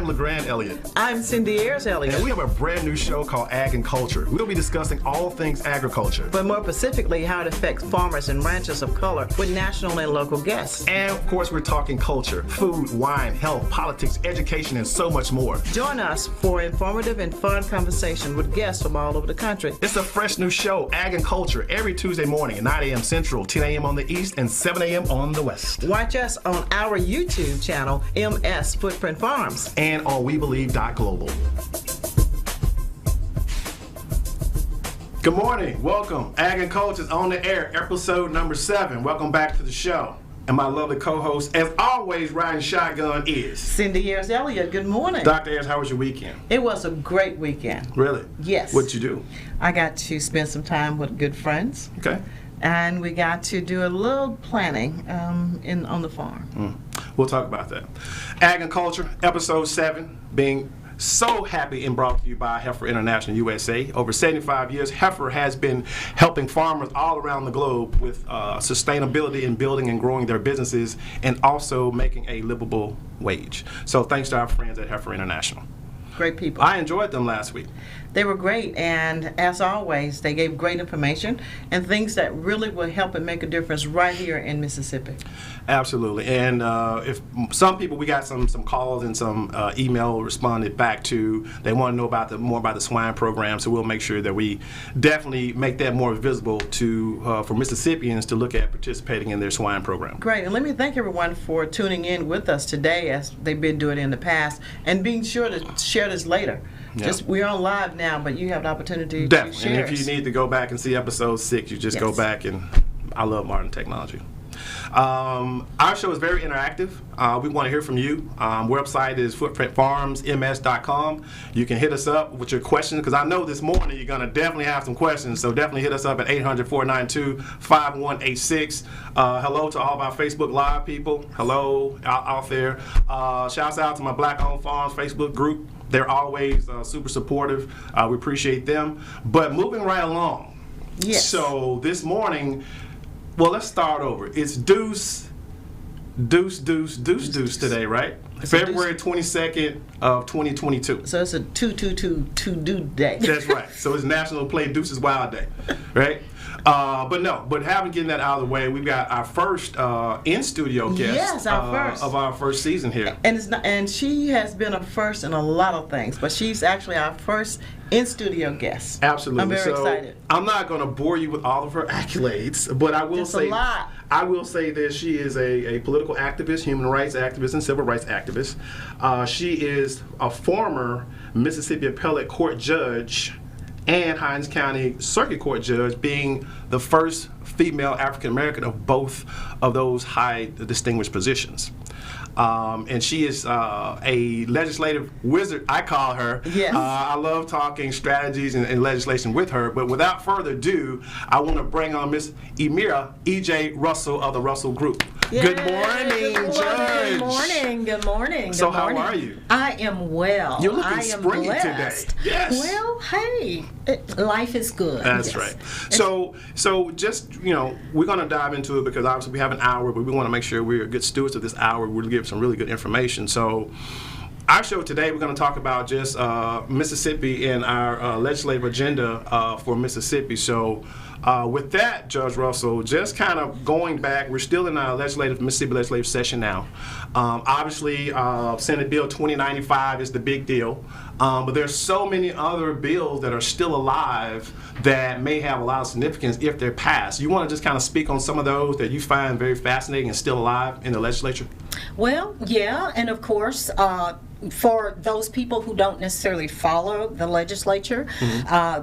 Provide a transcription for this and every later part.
LeGrand-Elliott. I'm Cindy Ayers-ELLIOTT. And we have a brand new show called Ag and Culture. We'll be discussing all things agriculture. But more specifically, how it affects farmers and ranchers of color with national and local guests. And of course, we're talking culture, food, wine, health, politics, education, and so much more. Join us for informative and fun conversation with guests from all over the country. It's a fresh new show, Ag and Culture, every Tuesday morning at 9 a.m. Central, 10 a.m. on the East, and 7 a.m. on the West. Watch us on our YouTube channel, MS Footprint Farms. And on WeBelieve.global. Good morning. Welcome. Ag and Culture is on the air, episode number 7. Welcome back to the show. And my lovely co-host, as always, riding shotgun is Cindy Ayers-ELLIOTT. Good morning. Dr. Ayers, how was your weekend? It was a great weekend. Really? Yes. What'd you do? I got to spend some time with good friends. Okay. And we got to do a little planning on the farm. We'll talk about that. Ag and Culture, episode 7, being so happy and brought to you by Heifer International USA. Over 75 years, Heifer has been helping farmers all around the globe with sustainability in building and growing their businesses and also making a livable wage. So thanks to our friends at Heifer International. Great people. I enjoyed them last week. They were great, and as always, they gave great information and things that really will help and make a difference right here in Mississippi. Absolutely, and if some people, we got some calls and some email responded back to, they want to know about more about the swine program, so we'll make sure that we definitely make that more visible to for Mississippians to look at participating in their swine program. Great, and let me thank everyone for tuning in with us today as they've been doing in the past, and being sure to share this later. Yep. We're on live now, but you have the opportunity to share. And if you need to go back and see episode 6, you just go back, and I love modern technology. Our show is very interactive. We want to hear from you. Website is footprintfarmsms.com. You can hit us up with your questions, because I know this morning you're going to definitely have some questions, so definitely hit us up at 800-492-5186. Hello to all of our Facebook Live people. Hello out there. Shouts out to my Black Owned Farms Facebook group. They're always super supportive. We appreciate them. But moving right along. Yes. So this morning, well, let's start over. It's Deuce today, right? It's February 22nd of 2022. So it's a 2-2-2 day. That's right. So it's National Play Deuce's Wild Day, right? But having getting that out of the way, we've got our first in-studio guest. Yes, our first of our first season here. And she has been a first in a lot of things, but she's actually our first in-studio guest. Absolutely. I'm very excited. I'm not going to bore you with all of her accolades, but I will say that she is a political activist, human rights activist, and civil rights activist. She is a former Mississippi Appellate Court judge and Hinds County Circuit Court judge, being the first female African American of both of those high distinguished positions. And she is a legislative wizard, I call her. Yes. I love talking strategies and legislation with her. But without further ado, I want to bring on Miss Ermea E.J. Russell of the Russell Group. Yay. Good morning, Judge. Good morning. Good morning. So how are you? I am well. You're looking I am springy blessed. today. Yes. Well, hey, life is good. That's right. So just, we're going to dive into it because obviously we have an hour, but we want to make sure we're good stewards of this hour. We'll give some really good information. So our show today, we're going to talk about just Mississippi and our legislative agenda for Mississippi. So with that, Judge Russell, just kind of going back, we're still in our Mississippi legislative session now. Obviously, Senate Bill 2095 is the big deal, but there's so many other bills that are still alive that may have a lot of significance if they're passed. You want to just kind of speak on some of those that you find very fascinating and still alive in the legislature? Well, yeah, and of course, for those people who don't necessarily follow the legislature,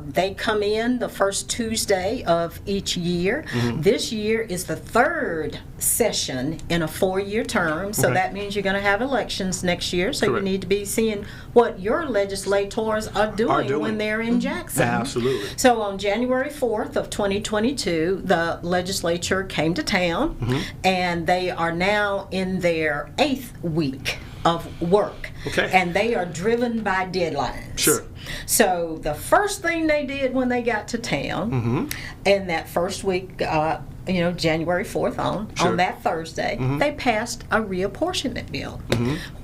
they come in the first Tuesday of each year. This year is the third session in a 4-year term, so that means you're going to have elections next year, so you need to be seeing what your legislators are doing when they're in Jackson. Absolutely. So on January 4th of 2022, the legislature came to town, and they are now in their 8th week of work. Okay. And they are driven by deadlines. Sure. So the first thing they did when they got to town, in that first week, January 4th on that Thursday, they passed a reapportionment bill,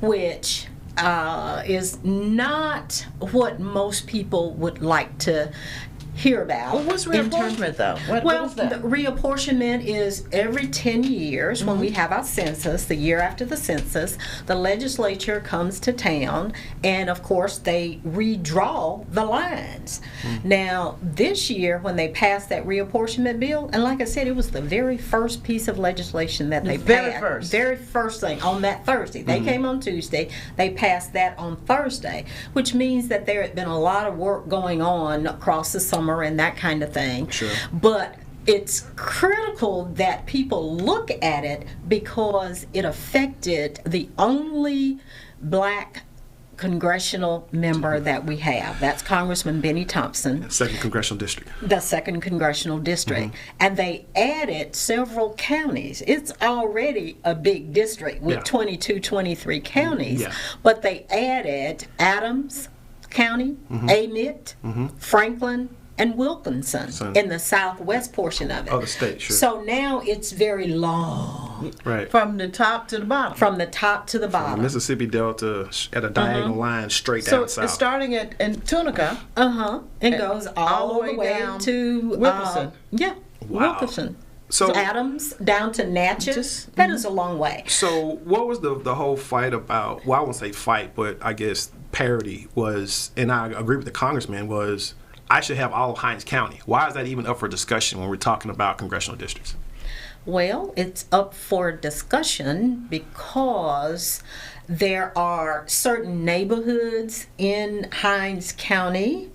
which is not what most people would like to hear about. Well, what's reapportionment, though? What is that? The reapportionment is every 10 years when we have our census, the year after the census, the legislature comes to town, and of course they redraw the lines. Now, this year when they passed that reapportionment bill, and like I said, it was the very first piece of legislation that they passed. Very first thing on that Thursday. They came on Tuesday, they passed that on Thursday, which means that there had been a lot of work going on across the summer and that kind of thing. Sure. But it's critical that people look at it because it affected the only black congressional member that we have. That's Congressman Benny Thompson. Second congressional district. The second congressional district. And they added several counties. It's already a big district with 22, 23 counties. But they added Adams County, Amite, Franklin, and Wilkinson in the southwest portion of it. Oh, the state, sure. So now it's very long. Right. From the top to the bottom. From the top to the From the bottom. Mississippi Delta at a diagonal line straight down So south. it's starting in Tunica. It goes all the way down to Wilkinson. Wow. Wilkinson. So Adams down to Natchez. That is a long way. So what was the whole fight about? Well, I won't say fight, but I guess parity was, and I agree with the congressman, was I should have all of Hinds County. Why is that even up for discussion when we're talking about congressional districts? Well, it's up for discussion because there are certain neighborhoods in Hinds County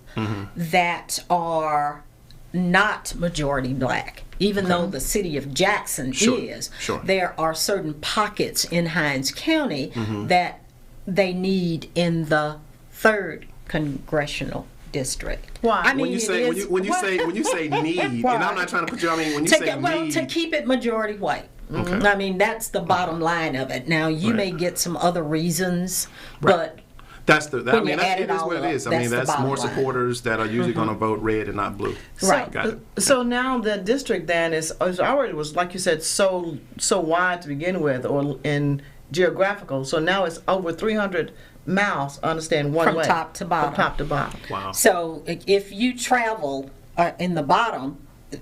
that are not majority black. Even though the city of Jackson is, there are certain pockets in Hinds County that they need in the 3rd congressional district. Why? I mean, when you say need, and I'm not trying to put you. I mean, when you say need, to keep it majority white. I mean, that's the bottom line of it. Now, you may get some other reasons, but that's the. I mean, it is what it is. I mean, that's more supporters that are usually going to vote red and not blue. Right. Got it. So now the district then is already was, like you said, so wide to begin with, or in geographical. So now it's over 300 miles. Understand one way from top to bottom. From top to bottom. Wow. So if you travel in the bottom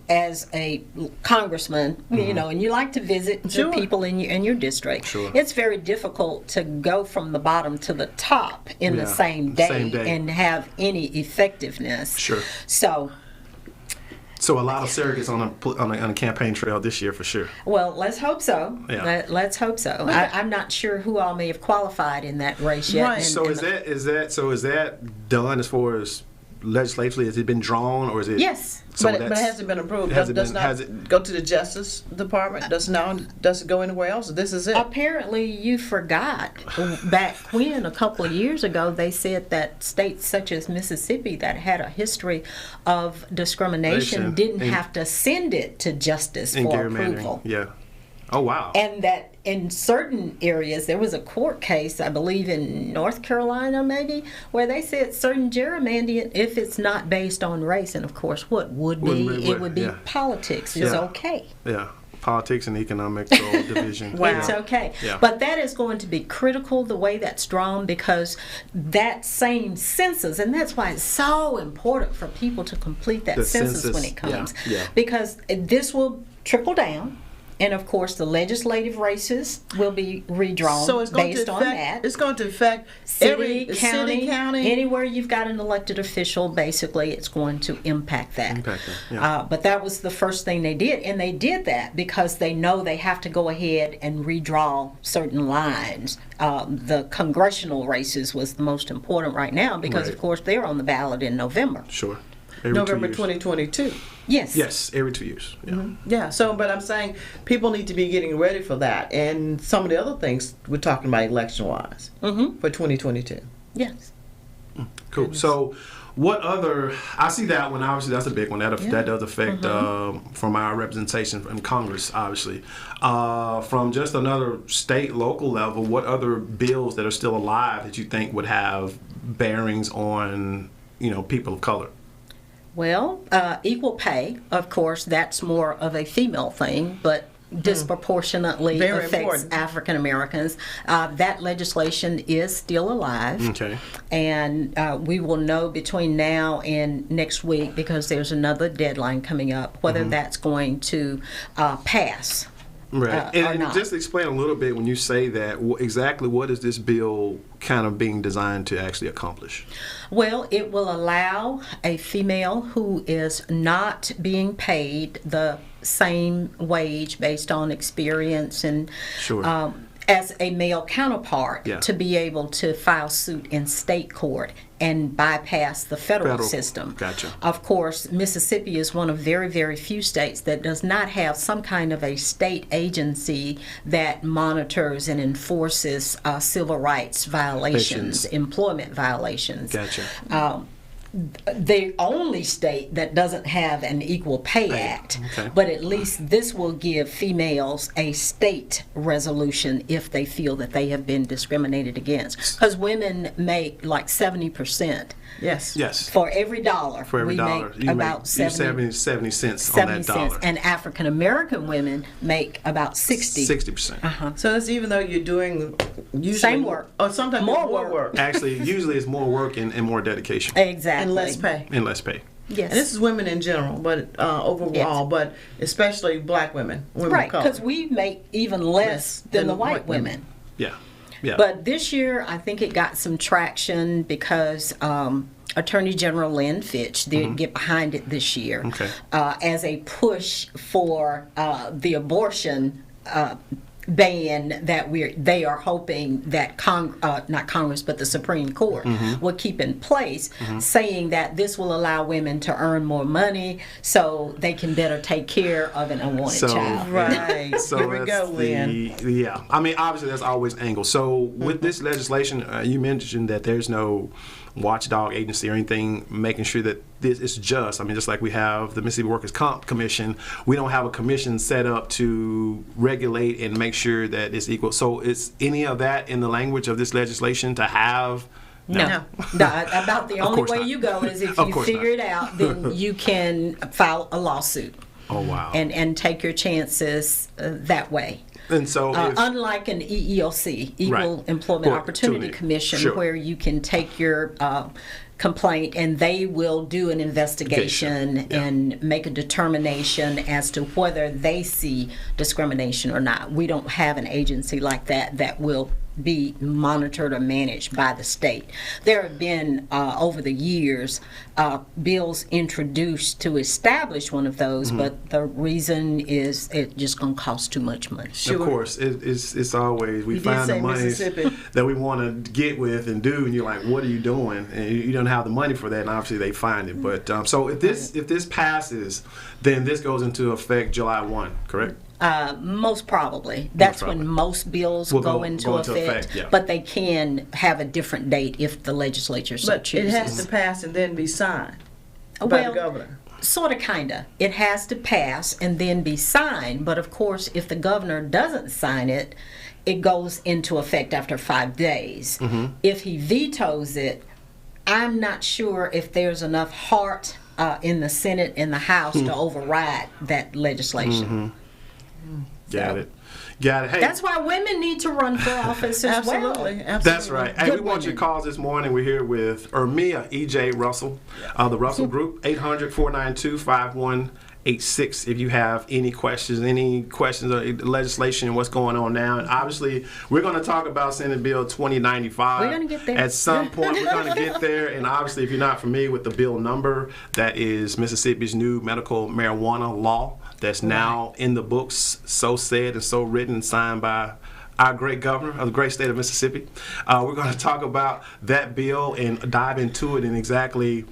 as a congressman, you know, and you like to visit the people in your district, it's very difficult to go from the bottom to the top in the same day and have any effectiveness. So a lot of surrogates on a campaign trail this year for sure. Well, let's hope so. Yeah. Let's hope so. I'm not sure who all may have qualified in that race yet. Right. So is that done as far as legislatively? Has it been drawn, or is it? Yes. So but it hasn't been approved. Has Does not go to the Justice Department? Does it go anywhere else? This is it. Apparently, you forgot back when a couple of years ago they said that states such as Mississippi that had a history of discrimination didn't have to send it to justice for approval. Yeah. Oh wow. And that in certain areas, there was a court case, I believe in North Carolina maybe, where they said certain gerrymandering, if it's not based on race, and of course what would be, it would be politics, is okay. Yeah. Politics and economic division. It's okay. Yeah. But that is going to be critical, the way that's drawn, because that same census, and that's why it's so important for people to complete that census when it comes, because this will trickle down. And of course, the legislative races will be redrawn based on that. It's going to affect city, county, anywhere you've got an elected official. Basically, it's going to impact that. But that was the first thing they did, and they did that because they know they have to go ahead and redraw certain lines. The congressional races was the most important right now because, of course, they're on the ballot in November. November 2022. Yes, every 2 years. Yeah. So, but I'm saying people need to be getting ready for that, and some of the other things we're talking about election-wise for 2022. Yes. Cool. Goodness. So, what other? I see that one. Obviously, that's a big one. That does affect from our representation in Congress. Obviously, from just another state, local level, what other bills that are still alive that you think would have bearings on people of color? Well, equal pay, of course, that's more of a female thing, but disproportionately Very affects important. African Americans. That legislation is still alive. Okay. And we will know between now and next week, because there's another deadline coming up, whether that's going to pass. Right. Or And not. just explain a little bit when you say that, exactly what is this bill kind of being designed to actually accomplish? Well, it will allow a female who is not being paid the same wage based on experience and Sure. as a male counterpart Yeah. to be able to file suit in state court and bypass the federal system. Gotcha. Of course, Mississippi is one of very, very few states that does not have some kind of a state agency that monitors and enforces civil rights violations, employment violations. Gotcha. The only state that doesn't have an Equal Pay Act, okay. but at least this will give females a state resolution if they feel that they have been discriminated against. Because women make like 70%. Yes. Yes. For every dollar, For every we dollar, make you about make 70 70 cents on 70 that dollar. cents. And African American women make about 60. 60%. So that's even though you're doing usually Same work. or sometimes More more work. Actually, usually it's more work and more dedication Exactly. And less pay. and less pay. Yes. And this is women in general, but overall, but especially black women of Right, color. because we make even less than the white women. Yeah. Yeah. But this year, I think it got some traction because Attorney General Lynn Fitch did get behind it this year Okay. as a push for the abortion ban that they are hoping that not Congress but the Supreme Court will keep in place, saying that this will allow women to earn more money so they can better take care of an unwanted child. Right. So Here we that's go, Lynn. yeah. I mean, obviously, there's always angles. So with this legislation, you mentioned that there's no watchdog agency or anything making sure that this is just. I mean, just like we have the Mississippi Workers' Comp Commission, we don't have a commission set up to regulate and make sure that it's equal. So is any of that in the language of this legislation to have? No. About the only course way not. you go is if Of you course figure not. it out, then you can file a lawsuit Oh, wow. and take your chances that way. And so if, Unlike an EEOC, Equal Right. Employment Well, Opportunity Commission, sure. where you can take your complaint and they will do an investigation Yeah. and make a determination as to whether they see discrimination or not. We don't have an agency like that that will be monitored or managed by the state. There have been, over the years, bills introduced to establish one of those, but the reason is it's just going to cost too much money. of course, it's always we You did find say the money Mississippi. that we want to get with and do, and you're like, what are you doing? And you don't have the money for that, and obviously they find it. But so if this passes, then this goes into effect July 1, correct? Most probably. That's probably. when most bills Will go go into effect. yeah. But they can have a different date if the legislature so But chooses. it has to pass and then be signed by Well, the governor. Sort of, kind of. It has to pass and then be signed. But of course, if the governor doesn't sign it, it goes into effect after 5 days. If he vetoes it, I'm not sure if there's enough heart in the Senate and the House to override that legislation. Got it. Hey, That's why women need to run for office as well. Absolutely. that's right. Hey, Good we want your women. calls this morning. We're here with Ermea E.J. Russell, the Russell Group, 800-492-5186. If you have any questions on the legislation and what's going on now. And obviously, we're going to talk about Senate Bill 2095. We're gonna get there. At some point, we're going to get there. And obviously, if you're not familiar with the bill number, that is Mississippi's new medical marijuana law that's now in the books, so said and so written and signed by our great governor of the great state of Mississippi. We're going to talk about that bill and dive into it and exactly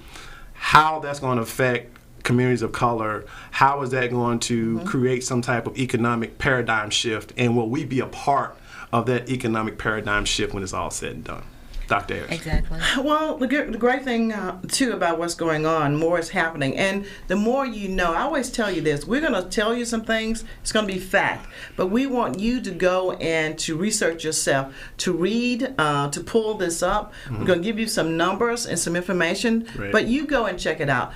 how that's going to affect communities of color. How is that going to create some type of economic paradigm shift, and will we be a part of that economic paradigm shift when it's all said and done? Dr. Ayers. Exactly. Well, the great thing, too, about what's going on, more is happening. And the more you know, I always tell you this, we're going to tell you some things, it's going to be fact. But we want you to go and to research yourself, to read, to pull this up. We're going to give you some numbers and some information, Right. but you go and check it out.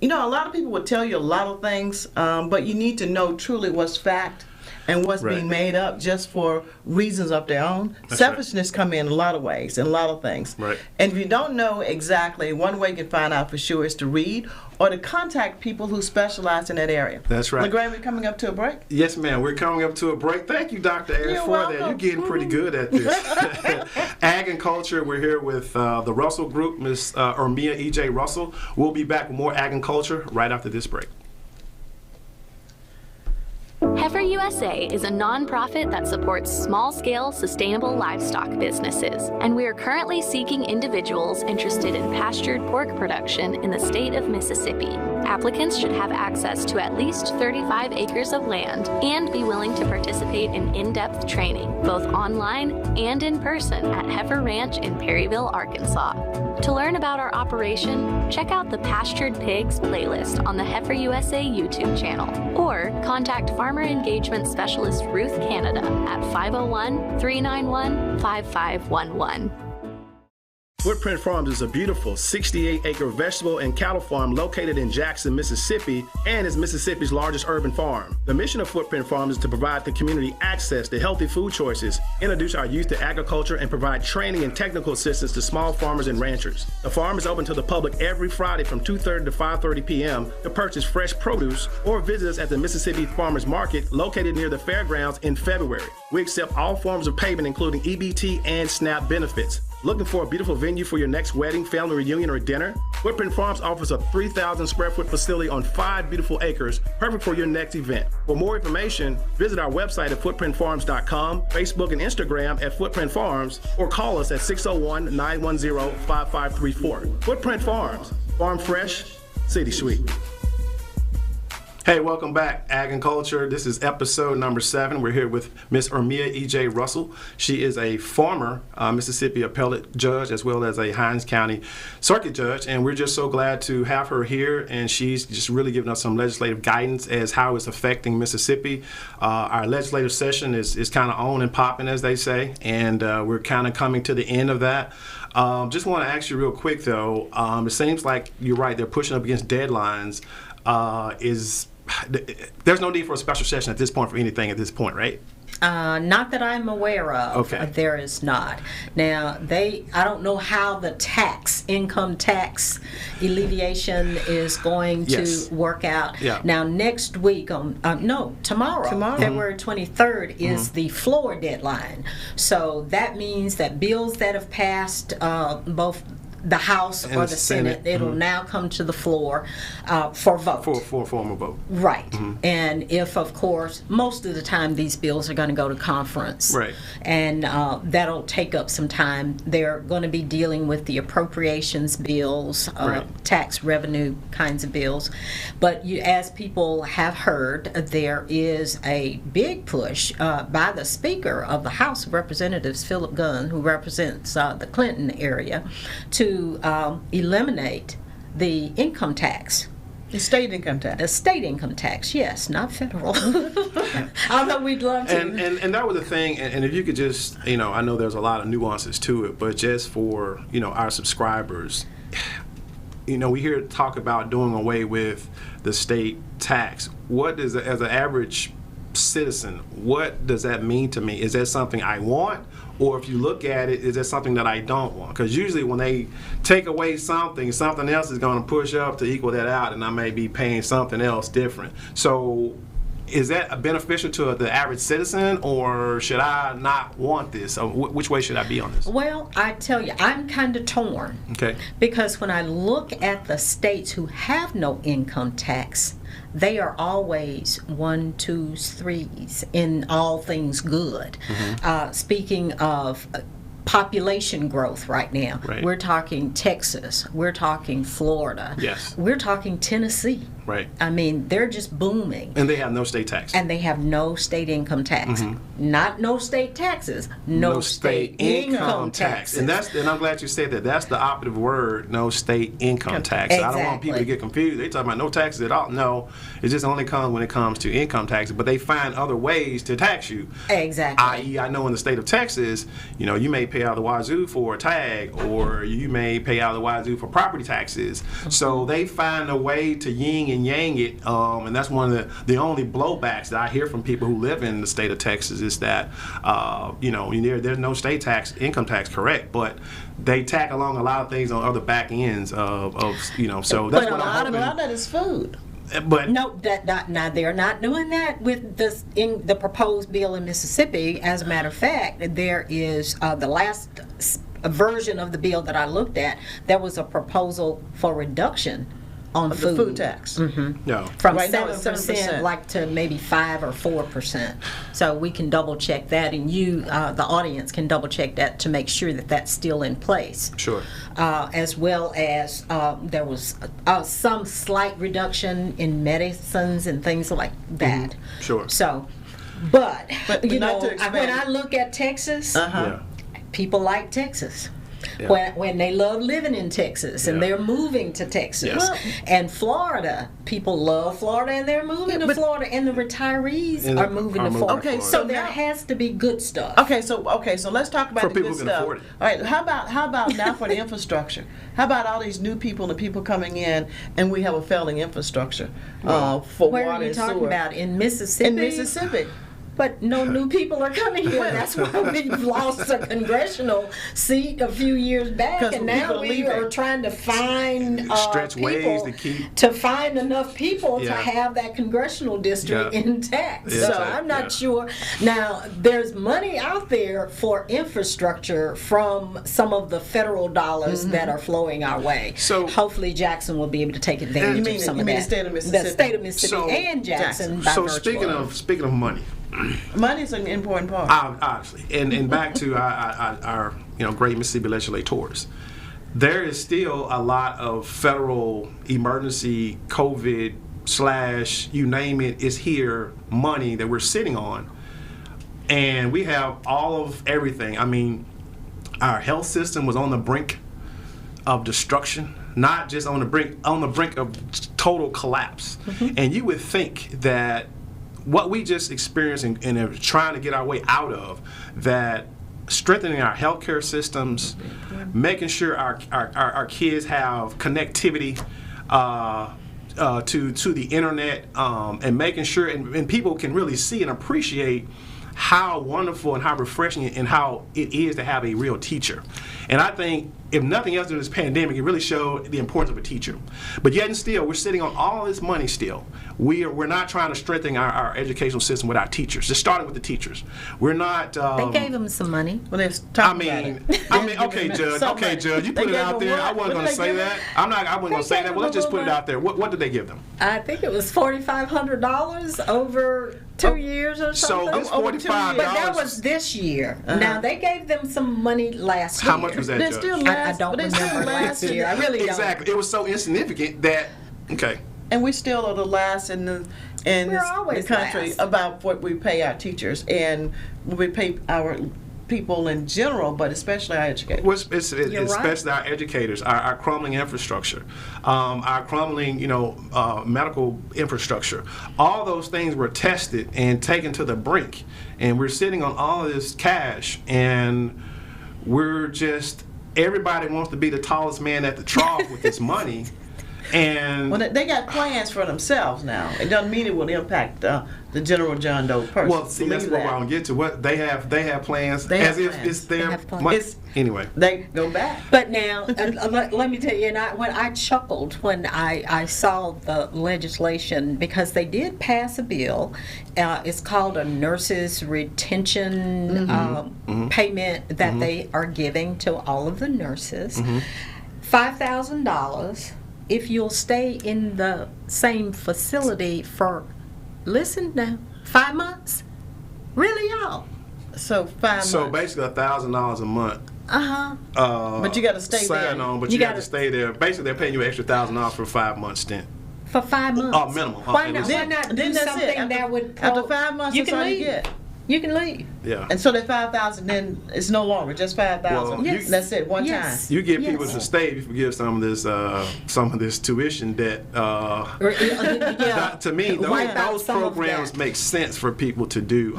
You know, a lot of people will tell you a lot of things, but you need to know truly what's fact and what's Right. being made up just for reasons of their own. That's Selfishness come in a lot of ways, in a lot of things. Right. And if you don't know exactly, one way you can find out for sure is to read or to contact people who specialize in that area. That's right. LeGray, we're coming up to a break. Yes, ma'am. We're coming up to a break. Thank you, Dr. Ayers, You're for that. You're welcome. getting pretty good at this. Ag and Culture, we're here with the Russell Group, Ms. Ermea E.J. Russell. We'll be back with more Ag and Culture right after this break. Heifer USA is a nonprofit that supports small-scale, sustainable livestock businesses, and we are currently seeking individuals interested in pastured pork production in the state of Mississippi. Applicants should have access to at least 35 acres of land and be willing to participate in in-depth training, both online and in person at Heifer Ranch in Perryville, Arkansas. To learn about our operation, check out the Pastured Pigs playlist on the Heifer USA YouTube channel, or contact Farmer Engagement Specialist Ruth Canada at 501-391-5511. Footprint Farms is a beautiful 68-acre vegetable and cattle farm located in Jackson, Mississippi, and is Mississippi's largest urban farm. The mission of Footprint Farms is to provide the community access to healthy food choices, introduce our youth to agriculture, and provide training and technical assistance to small farmers and ranchers. The farm is open to the public every Friday from 2:30 to 5:30 p.m. to purchase fresh produce or visit us at the Mississippi Farmers Market located near the fairgrounds in February. We accept all forms of payment, including EBT and SNAP benefits. Looking for a beautiful venue for your next wedding, family reunion, or dinner? Footprint Farms offers a 3,000 square foot facility on 5 beautiful acres, perfect for your next event. For more information, visit our website at footprintfarms.com, Facebook and Instagram at Footprint Farms, or call us at 601-910-5534. Footprint Farms, farm fresh, city sweet. Hey, welcome back, Ag and Culture. This is episode number 7. We're here with Ms. Ermea E.J. Russell. She is a former Mississippi Appellate judge as well as a Hinds County Circuit Judge, and we're just so glad to have her here, and she's just really giving us some legislative guidance as how it's affecting Mississippi. Our legislative session is kind of on and popping, as they say, and we're kind of coming to the end of that. Just want to ask you real quick, though. It seems like you're right. They're pushing up against deadlines. There's no need for a special session at this point for anything at this point, right? Not that I'm aware of. Okay. There is not. Now, I don't know how the income tax alleviation is going Yes. to work out. Yeah. Now, next week, tomorrow, February 23rd is the floor deadline. So that means that bills that have passed both the House And or the the Senate, it'll now come to the floor for vote. For a formal vote. Right. And if, of course, most of the time these bills are going to go to conference. Right. And that'll take up some time. They're going to be dealing with the appropriations bills, Right. tax revenue kinds of bills. But as people have heard, there is a big push by the Speaker of the House of Representatives, Philip Gunn, who represents the Clinton area, to eliminate the income tax. The state income tax. The state income tax, yes, not federal. Although we'd love to. And that was the thing, and if you could just, I know there's a lot of nuances to it, but just for, our subscribers, we hear talk about doing away with the state tax. What does, as an average citizen, what does that mean to me? Is that something I want? Or if you look at it, is that something that I don't want? Because usually when they take away something else is going to push up to equal that out, and I may be paying something else different. So is that beneficial to the average citizen, or should I not want this? Which way should I be on this? Well, I tell you, I'm kind of torn. Okay. Because when I look at the states who have no income tax, they are always 1, 2, 3s in all things good. Speaking of population growth right now, Right. we're talking Texas, we're talking Florida, Yes. we're talking Tennessee. Right. I mean, they're just booming. And they have no state tax. And they have no state income tax. Not no state taxes, no state income taxes. And I'm glad you said that. That's the operative word, no state income tax. I don't want people to Exactly. get confused. They talking about no taxes at all. No, it just only comes when it comes to income taxes. But they find other ways to tax you. Exactly. I.e., I know in the state of Texas, you may pay out of the wazoo for a tag, or you may pay out of the wazoo for property taxes. So they find a way to yin and yang it, and that's one of the only blowbacks that I hear from people who live in the state of Texas is that, there's no state tax, income tax, correct, but they tack along a lot of things on other back ends of so that's what I'm hoping. A lot of that is food. But no, now they're not doing that with this in the proposed bill in Mississippi. As a matter of fact, there is the last version of the bill that I looked at. There was a proposal for reduction on of the food tax. no. From Right now 7%, like to maybe 5 or 4%. So we can double check that, and you, the audience, can double check that to make sure that that's still in place. Sure. As well as there was some slight reduction in medicines and things like that. Sure. So, but you not know, to expand. when I look at Texas, Yeah. people like Texas. Yeah. When they love living in Texas and Yeah. they're moving to Texas. Yes. And Florida, people love Florida and they're moving to Florida, and the retirees are moving to Florida. Okay, so so there now- has to be good stuff. Okay, so let's talk about For the people good who can stuff. afford it. All right, how about now for the infrastructure? How about all these new people and the people coming in, and we have a failing infrastructure for Where water are you and talking sewer? about? In Mississippi? In Mississippi. But no new people are coming here. That's why we've lost a congressional seat a few years back, 'Cause and people now are we leaving. are trying to find Stretch people ways to keep- to find enough people to Yeah. have that congressional district Yeah. intact. Yeah, So exactly. I'm not Yeah. sure. Now there's money out there for infrastructure from some of the federal dollars that are flowing our way. So- hopefully Jackson will be able to take advantage mean- of some you of mean that. the state of Mississippi? The state of Mississippi So- and Jackson. by So virtue speaking of money, Money is an important part. obviously, and back to our great Mississippi legislators, there is still a lot of federal emergency COVID / you name it is here money that we're sitting on, and we have all of everything. I mean, our health system was on the brink of destruction, not just on the brink of total collapse. And you would think that what we just experienced and are trying to get our way out of, that strengthening our healthcare systems, making sure our kids have connectivity to the internet, and making sure and people can really see and appreciate how wonderful and how refreshing and how it is to have a real teacher. And I think if nothing else during this pandemic, it really showed the importance of a teacher. But yet and still, we're sitting on all this money still. We're not trying to strengthen our educational system with our teachers, just starting with the teachers. We're not... They gave them some money. Well, let's talk about it. Okay, Judge, you put it out there. I wasn't going to say that. I wasn't going to say that. Well, let's just put it out there. What did they give them? I think it was $4,500 over 2 years or something. So this Over 2 $45. years. But that was this year. Now they gave them some money last year. How much was that, They're Judge? still I don't remember last year. I really don't. Exactly. It was so insignificant that, okay. And we still are the last in the We're always country last. about what we pay our teachers and what we pay our people in general, but especially our educators. Especially our educators, our crumbling infrastructure, our crumbling, medical infrastructure. All those things were tested and taken to the brink, and we're sitting on all of this cash, and we're just, everybody wants to be the tallest man at the trough with this money. And Well, they got plans for themselves now. It doesn't mean it will impact the general John Doe person. well, see, that's Believe what I that. want to get to. What they have plans They as have if plans. it's their They have plans. money. It's- Anyway. They go back. But now, let me tell you, and when I chuckled when I saw the legislation, because they did pass a bill. It's called a nurses retention payment that they are giving to all of the nurses. $5,000 if you'll stay in the same facility for, listen now, 5 months. Really, y'all? So 5 months. So basically $1,000 a month. But you got to stay sign there. on, but You you got to gotta- stay there. Basically, they're paying you an extra $1,000 for a 5-month stint. For 5 months. Minimum. Why Okay, not? listen. Why not do Then that's it. something After- that would? after 5 months, you that's can all you leave. get. You can leave. Yeah. And so that 5,000 then is no longer just 5,000. Well, Yes. That's it, one time. You get Yes. people to stay if you forgive some of this tuition debt. To me, those programs make sense for people to do.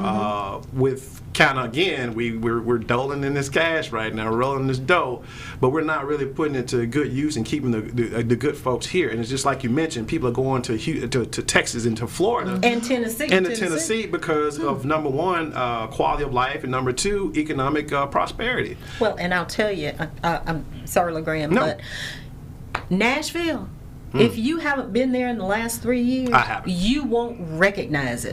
With kind of, again, we're doling in this cash right now, rolling this dough, but we're not really putting it to good use and keeping the good folks here. And it's just like you mentioned, people are going to Texas and to Florida and Tennessee, Tennessee because of number one, quality of life, and number two, economic prosperity. Well, and I'll tell you, I'm sorry, LeGrand, but Nashville. If you haven't been there in the last 3 years, I haven't. You won't recognize it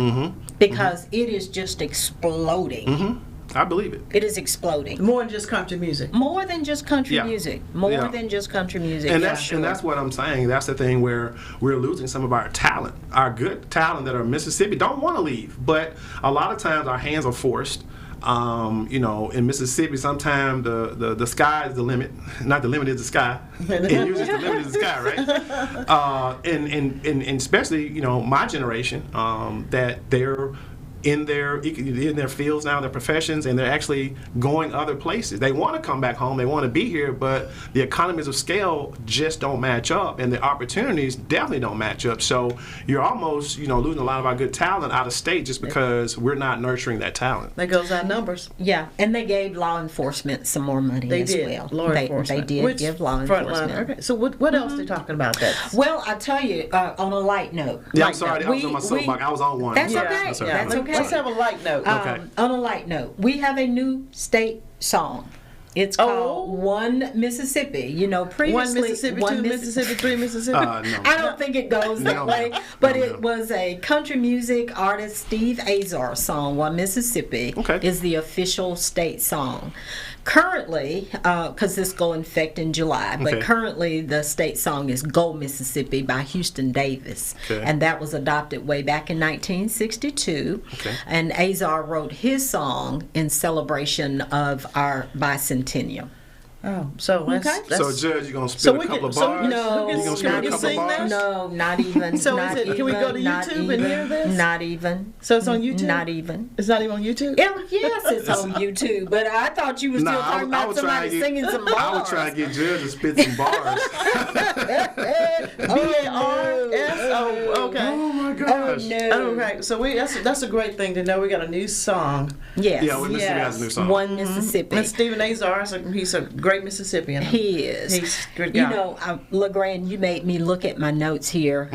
because it is just exploding. I believe it. It is exploding. More than just country music. More than just country music. More than just country music. And that's what I'm saying. That's the thing where we're losing some of our talent. Our good talent that are in Mississippi don't want to leave, but a lot of times our hands are forced. In Mississippi, sometimes the sky is the limit. Not the limit is the sky. And usually the limit is the sky, right? And especially, my generation, that they're in their fields now, their professions, and they're actually going other places. They want to come back home, they want to be here, but the economies of scale just don't match up, and the opportunities definitely don't match up. So you're almost, losing a lot of our good talent out of state just because we're not nurturing that talent. That goes on numbers. Yeah, and they gave law enforcement some more money as well. Law enforcement. They did give law enforcement. Okay, so what else are they talking about that? Well, I tell you, on a light note. Yeah, I'm sorry, I was on my soapbox. I was on one. That's okay. That's okay. That's okay. Let's have a light note. Okay. On a light note, we have a new state song. It's called One Mississippi. Previously One Mississippi, two Mississippi, three Mississippi. No. I don't think it goes that way, but it was a country music artist, Steve Azar song. One Mississippi is the official state song. Currently, because this go in effect in July, but currently the state song is Go Mississippi by Houston Davis. And that was adopted way back in 1962. And Azar wrote his song in celebration of our bicentennial. Oh, so that's so Judge, you're gonna spit a couple of bars? No, you gonna spit a couple of bars? No, not even. So not can we go to YouTube and hear this? Not even. So it's on YouTube? Not even. It's not even on YouTube? Yes, it's on YouTube. But I thought you were still talking about somebody singing some bars. I would try to get Judge to spit some bars. B-A-R-S-O. Okay. Oh my gosh. Oh no. Okay, so that's a great thing to know. We got a new song. Yes. Yeah, Mississippi has a new song. One Mississippi. And Stephen Azar, he's a great Mississippian. He is. He's a good guy. LeGrand, you made me look at my notes here.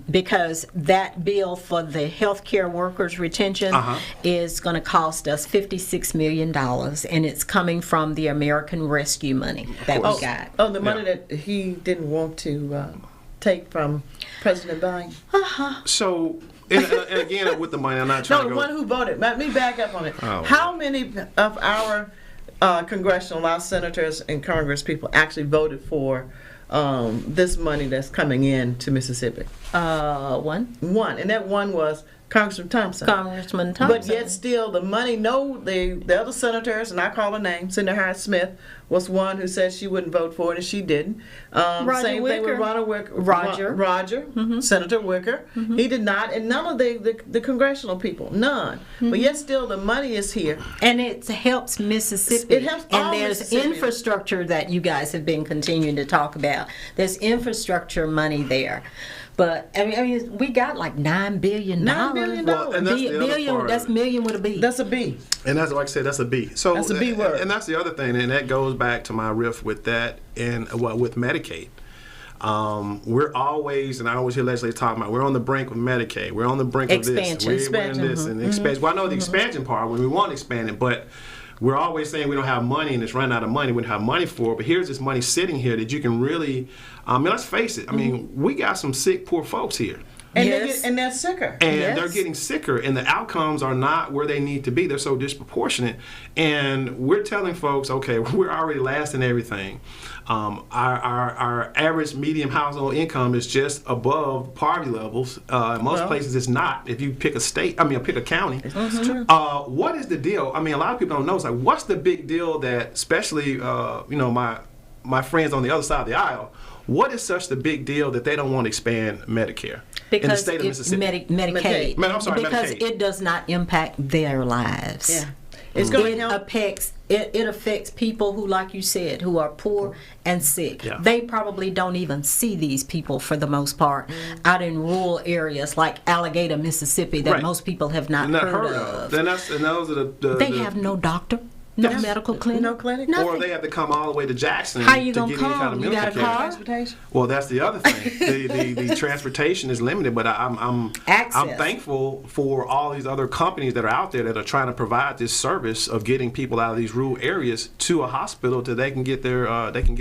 Because that bill for the healthcare workers retention is going to cost us $56 million, and it's coming from the American Rescue money that we got. Oh, the money that he didn't want to take from President Biden. So, and again, with the money, I'm not trying to No, go. the one who voted. Let me back up on it. Oh, How many of our our senators and Congress people actually voted for this money that's coming in to Mississippi? One, and that one was Congressman Thompson. But yet still the money, the other senators, and I call her name, Senator Hyde-Smith, was one who said she wouldn't vote for it, and she didn't. Same thing with Roger, Senator Wicker. He did not, and none of the congressional people, none. But yet still the money is here. And it helps Mississippi. It helps all and there's Mississippi. Infrastructure that you guys have been continuing to talk about. There's infrastructure money there. But I mean, we got like $9 billion. $9 billion. Well, and that's the other part. That's million with a B. That's a B. And that's, like I said, that's a B. So That's a B word. And that's the other thing, and that goes back to my riff with that and with Medicaid. We're always, and I always hear legislators talking about, we're on the brink of Medicaid. We're on the brink of this. We're in this and expansion. Well, I know the expansion part when we want to expand it, but we're always saying we don't have money and it's running out of money. We don't have money for it. But here's this money sitting here that you can really, let's face it. I mean, we got some sick, poor folks here. And they're sicker. And they're getting sicker, and the outcomes are not where they need to be. They're so disproportionate. And we're telling folks, okay, we're already last in everything. Our average median household income is just above poverty levels. In most places it's not. If you pick pick a county. That's true. What is the deal? I mean, a lot of people don't know. It's like, what's the big deal that, especially, my friends on the other side of the aisle, what is such the big deal that they don't want to expand Medicare in the state of Mississippi? Medicaid. I'm sorry, because Medicaid. it does not impact their lives. Yeah. It's going to help. It affects people who, like you said, who are poor and sick. Yeah. They probably don't even see these people for the most part out in rural areas like Alligator, Mississippi, that most people have not heard of. And those are they have no doctor. No medical clinic. No clinic. Nothing. Or they have to come all the way to Jackson How you to gonna get any kind of come? You medical got a care. car? Transportation. Well, that's the other thing. the transportation is limited, but I'm thankful for all these other companies that are out there that are trying to provide this service of getting people out of these rural areas to a hospital so they can get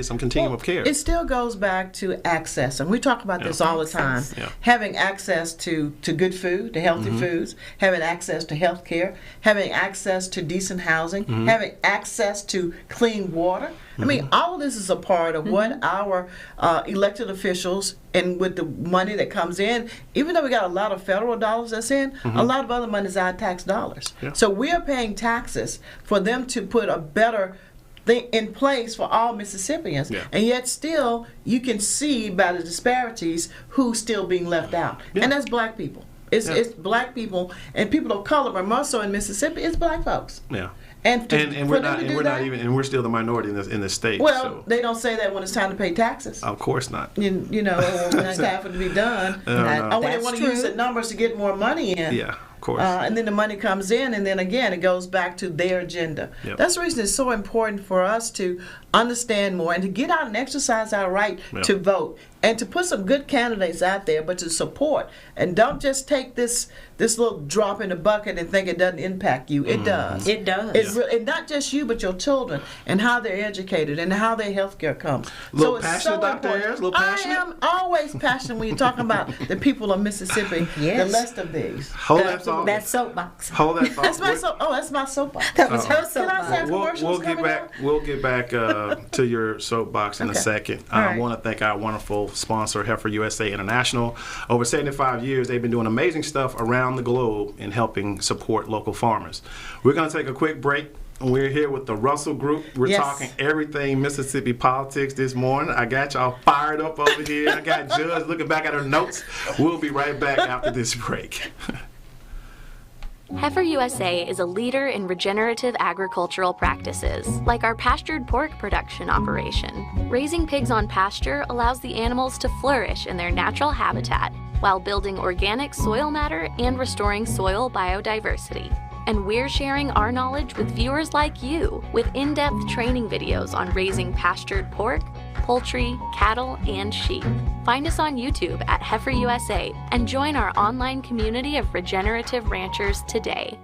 some continuum of care. It still goes back to access, and we talk about this all the time. Yeah. Having access to good food, to healthy foods, having access to health care, having access to decent housing, having access to clean water. I mean, all of this is a part of what our elected officials, and with the money that comes in, even though we got a lot of federal dollars that's in, a lot of other money is our tax dollars. Yeah. So we're paying taxes for them to put a better thing in place for all Mississippians. Yeah. And yet still, you can see by the disparities who's still being left out. Yeah. And that's black people. It's black people and people of color, but more so in Mississippi, it's black folks. Yeah. And we're still the minority in the state. Well, so. they don't say that when it's time to pay taxes. Of course not. You know, or when it's time for it to be done. No. Or when they want to use the numbers to get more money in. Yeah, of course. And then the money comes in, and then again, it goes back to their agenda. Yep. That's the reason it's so important for us to understand more and to get out and exercise our right to vote and to put some good candidates out there, but to support. And don't just take this little drop in the bucket and think it doesn't impact you. It does. It does. It's and not just you, but your children and how they're educated and how their health care comes. Little passionate, Dr. Ayers? Little passionate? I am always passionate when you're talking about the people of Mississippi, Yes. the rest of these. Hold that thought. That soapbox. Hold that thought. That's my soapbox. That was her Can I soapbox. say commercials We'll get coming back. up? We'll get back to your soapbox in a Okay. second. All I right. want to thank our wonderful sponsor, Heifer USA International. Over 75 years, they've been doing amazing stuff around the globe in helping support local farmers. We're going to take a quick break. We're here with the Russell Group. We're Yes. talking everything Mississippi politics this morning. I got y'all fired up over here. I got Judge looking back at her notes. We'll be right back after this break. Heifer USA is a leader in regenerative agricultural practices, like our pastured pork production operation. Raising pigs on pasture allows the animals to flourish in their natural habitat while building organic soil matter and restoring soil biodiversity. And we're sharing our knowledge with viewers like you with in-depth training videos on raising pastured pork, poultry, cattle, and sheep. Find us on YouTube at Heifer USA and join our online community of regenerative ranchers today.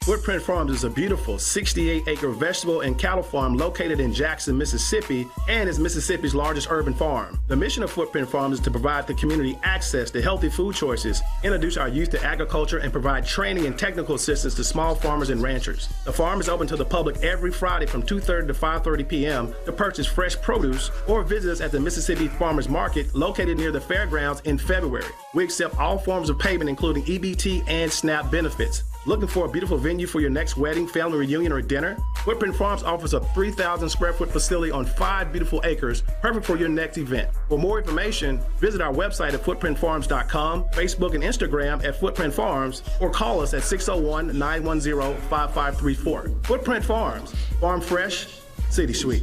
Footprint Farms is a beautiful 68-acre vegetable and cattle farm located in Jackson, Mississippi, and is Mississippi's largest urban farm. The mission of Footprint Farms is to provide the community access to healthy food choices, introduce our youth to agriculture, and provide training and technical assistance to small farmers and ranchers. The farm is open to the public every Friday from 2:30 to 5:30 p.m. to purchase fresh produce or visit us at the Mississippi Farmers Market located near the fairgrounds in February. We accept all forms of payment, including EBT and SNAP benefits. Looking for a beautiful venue for your next wedding, family reunion, or dinner? Footprint Farms offers a 3,000 square foot facility on 5 beautiful acres, perfect for your next event. For more information, visit our website at footprintfarms.com, Facebook and Instagram at Footprint Farms, or call us at 601-910-5534. Footprint Farms, farm fresh, city sweet.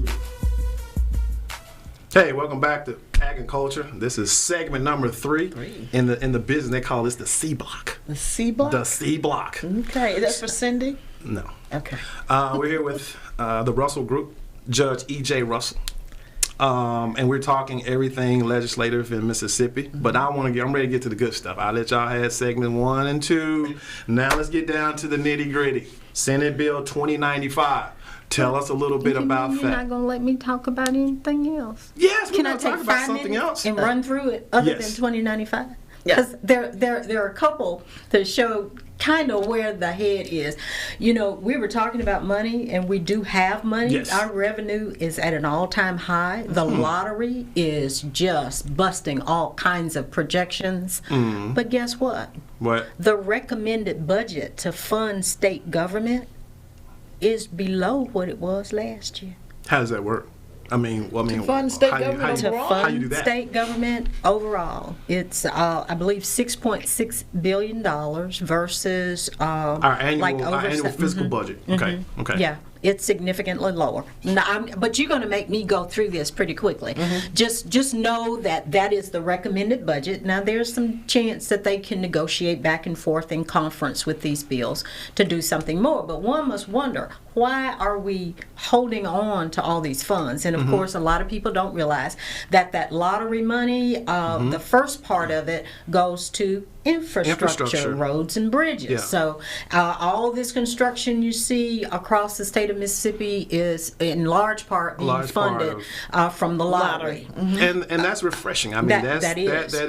Hey, welcome back to Ag and Culture. This is segment number 3. In the business. They call this the C block. The C block? The C block. Okay, that's for Cindy? No. Okay. We're here with the Russell Group, Judge E.J. Russell. And we're talking everything legislative in Mississippi. But I'm ready to get to the good stuff. I'll let y'all have segment 1 and 2. Now let's get down to the nitty gritty. Senate Bill 2095. Tell us a little bit about that. You're not going to let me talk about anything else? Yes, we're Can I going to talk take about 5 something minutes else. and run through it other Yes. than 2095? Yeah. Because there are a couple that show kind of where the head is. You know, we were talking about money, and we do have money. Yes. Our revenue is at an all-time high. The lottery is just busting all kinds of projections. But guess what? What? The recommended budget to fund state government is below what it was last year. How does that work? fund state how government you, overall? how you do that? State government overall, it's I believe $6.6 billion versus Our annual, like over our annual fiscal budget. Okay. Okay. Yeah, it's significantly lower. Now, but you're going to make me go through this pretty quickly. Just know that that is the recommended budget. Now, there's some chance that they can negotiate back and forth in conference with these bills to do something more. But one must wonder, why are we holding on to all these funds? And of course, a lot of people don't realize that lottery money, the first part of it goes to infrastructure, roads and bridges. Yeah. So all this construction you see across the state of Mississippi is in large part being funded from the lottery. And that's refreshing. I mean, that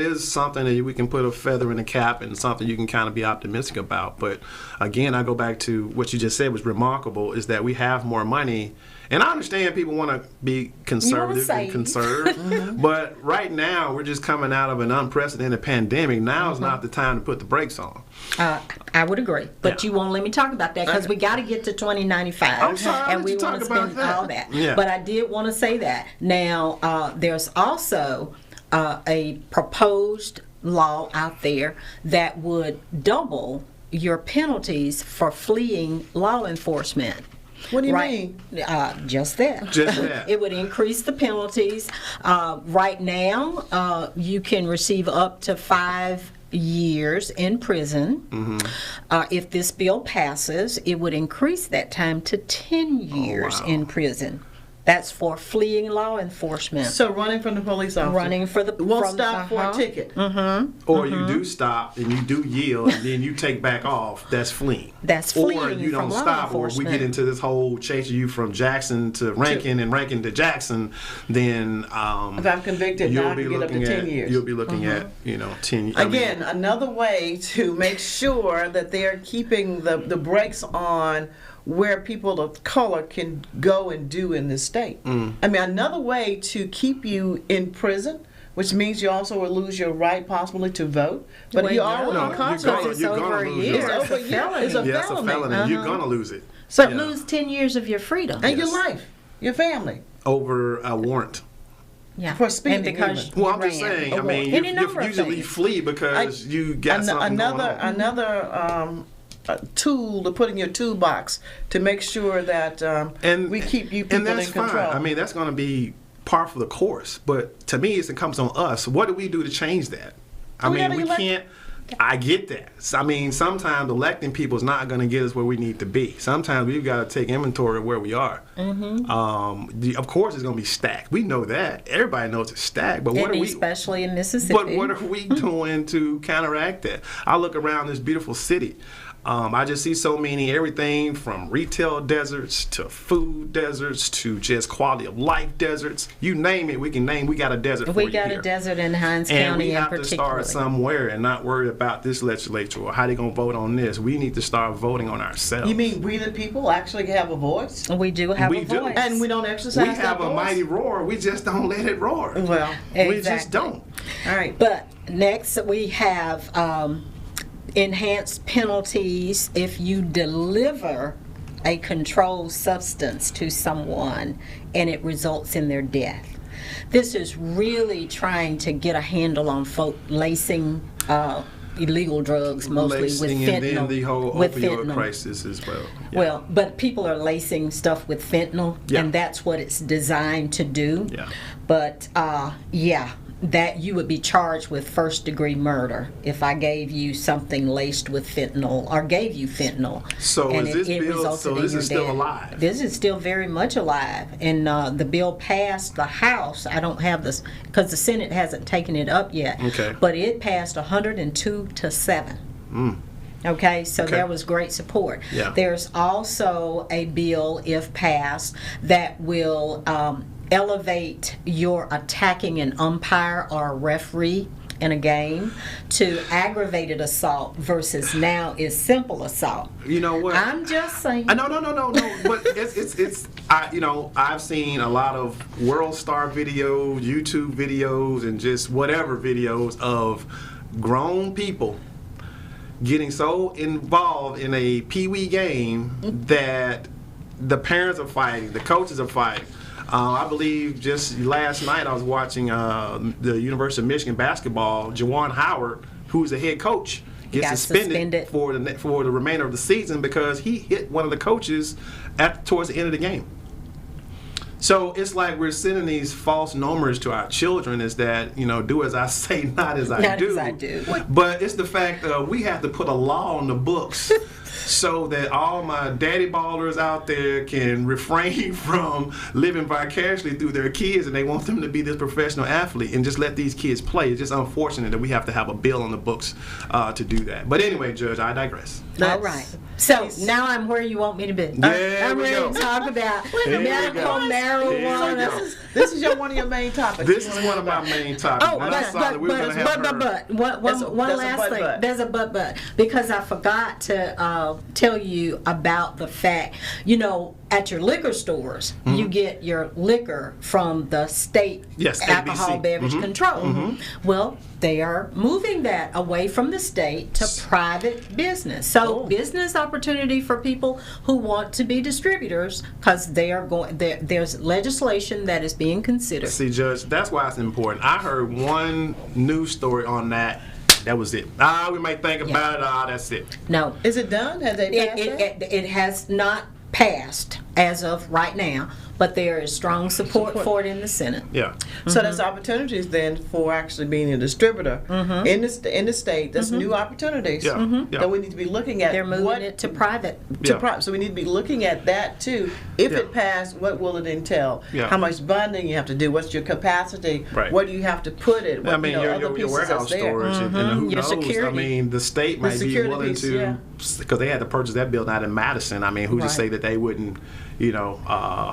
is something that we can put a feather in the cap and something you can kind of be optimistic about. But again, I go back to what you just said was remarkable, is that we have more money. And I understand people want to be conservative and conserve, but right now we're just coming out of an unprecedented pandemic. Now is not the time to put the brakes on. I would agree, but you won't let me talk about that because we got to get to 2095. I'm sorry, and we want to spend all that. Yeah. But I did want to say that. Now, there's also a proposed law out there that would double your penalties for fleeing law enforcement. What do you mean? Just that. Just that. It would increase the penalties. Right now, you can receive up to 5 years in prison. If this bill passes, it would increase that time to 10 years in prison. That's for fleeing law enforcement. So running from the police officer. Running for the won't stop for a ticket. Or you do stop and you do yield and then you take back off. That's fleeing. That's fleeing. Or you don't from law stop, or we get into this whole chasing you from Jackson to Rankin and Rankin to Jackson. Then if I'm convicted, now I can get up to 10 years. You'll be looking at 10 years. Again, another way to make sure that they're keeping the brakes on where people of color can go and do in this state. I mean, another way to keep you in prison, which means you also will lose your right possibly to vote. But Well, you no, are it's over a year. It's a felony. It's a felony. You're going to lose it. So lose 10 years of your freedom. And your life, your family. Over a warrant. Yeah. For speeding. And because Well, I'm just saying, I mean, Any you number of usually things. flee because you got something going on. Another tool to put in your toolbox to make sure that we keep you people and that's in control. Fine. I mean, that's going to be par for the course. But to me, it comes on us. What do we do to change that? I mean, we can't. I get that. I mean, sometimes electing people is not going to get us where we need to be. Sometimes we've got to take inventory of where we are. Of course, it's going to be stacked. We know that. Everybody knows it's stacked. But what are we? Especially in Mississippi. But what are we doing to counteract that? I look around this beautiful city. I just see so many, everything from retail deserts to food deserts to just quality of life deserts. You name it, we can name. We got a desert for you here. We got a desert in Hinds and County we have in to particular. start somewhere and not worry about this legislature or how they're going to vote on this. We need to start voting on ourselves. You mean we the people actually have a voice? We do have We a do. voice. And we don't exercise we have that a voice? mighty roar. We just don't let it roar. Well, We just don't. all right. But next we have enhanced penalties if you deliver a controlled substance to someone and it results in their death. This is really trying to get a handle on folk lacing illegal drugs, mostly Lacing with fentanyl. and then the whole with opioid fentanyl. crisis as well. Yeah. Well, but people are lacing stuff with fentanyl, Yeah. and that's what it's designed to do. Yeah. But that you would be charged with first-degree murder if I gave you something laced with fentanyl or gave you fentanyl. So and is this bill? resulted So in this your is still death. alive? This is still very much alive, and the bill passed the House. I don't have this because the Senate hasn't taken it up yet. Okay. But it passed 102 to 7. Okay, so there was great support. Yeah. There's also a bill, if passed, that will elevate your attacking an umpire or a referee in a game to aggravated assault versus now is simple assault. You know what? I'm just saying. No. But it's I've seen a lot of World Star videos, YouTube videos, and just whatever videos of grown people getting so involved in a pee-wee game that the parents are fighting, the coaches are fighting. I believe just last night I was watching the University of Michigan basketball. Juwan Howard, who's the head coach, gets suspended for the remainder of the season because he hit one of the coaches towards the end of the game. So it's like we're sending these false numbers to our children, is that, do as I say, not as I do. But it's the fact that we have to put a law on the books so that all my daddy ballers out there can refrain from living vicariously through their kids, and they want them to be this professional athlete and just let these kids play. It's just unfortunate that we have to have a bill on the books to do that. But anyway, Judge, I digress. All right. So now I'm where you want me to be. I'm ready to talk about medical marijuana. This is one of your main topics. This is one of my main topics. Oh, but one last thing. There's a but. Because I forgot to tell you about the fact, at your liquor stores, you get your liquor from the state alcohol beverage control. Well, they are moving that away from the state to private business. So business opportunity for people who want to be distributors, because there's legislation that is being considered. See, Judge, that's why it's important. I heard one news story on that. That was it. We might think about it. That's it. No. Is it done? Has they passed it? It has not passed as of right now, but there is strong support for it in the Senate. Yeah. So there's opportunities then for actually being a distributor in the state. There's new opportunities that we need to be looking at. They're moving it to private. So we need to be looking at that too. If it passed, what will it entail? How much bonding you have to do? What's your capacity? Right. Where do you have to put it? What, your warehouse storage and who knows? Security. The state might be willing to, because they had to purchase that building out in Madison. Who's to say that they wouldn't,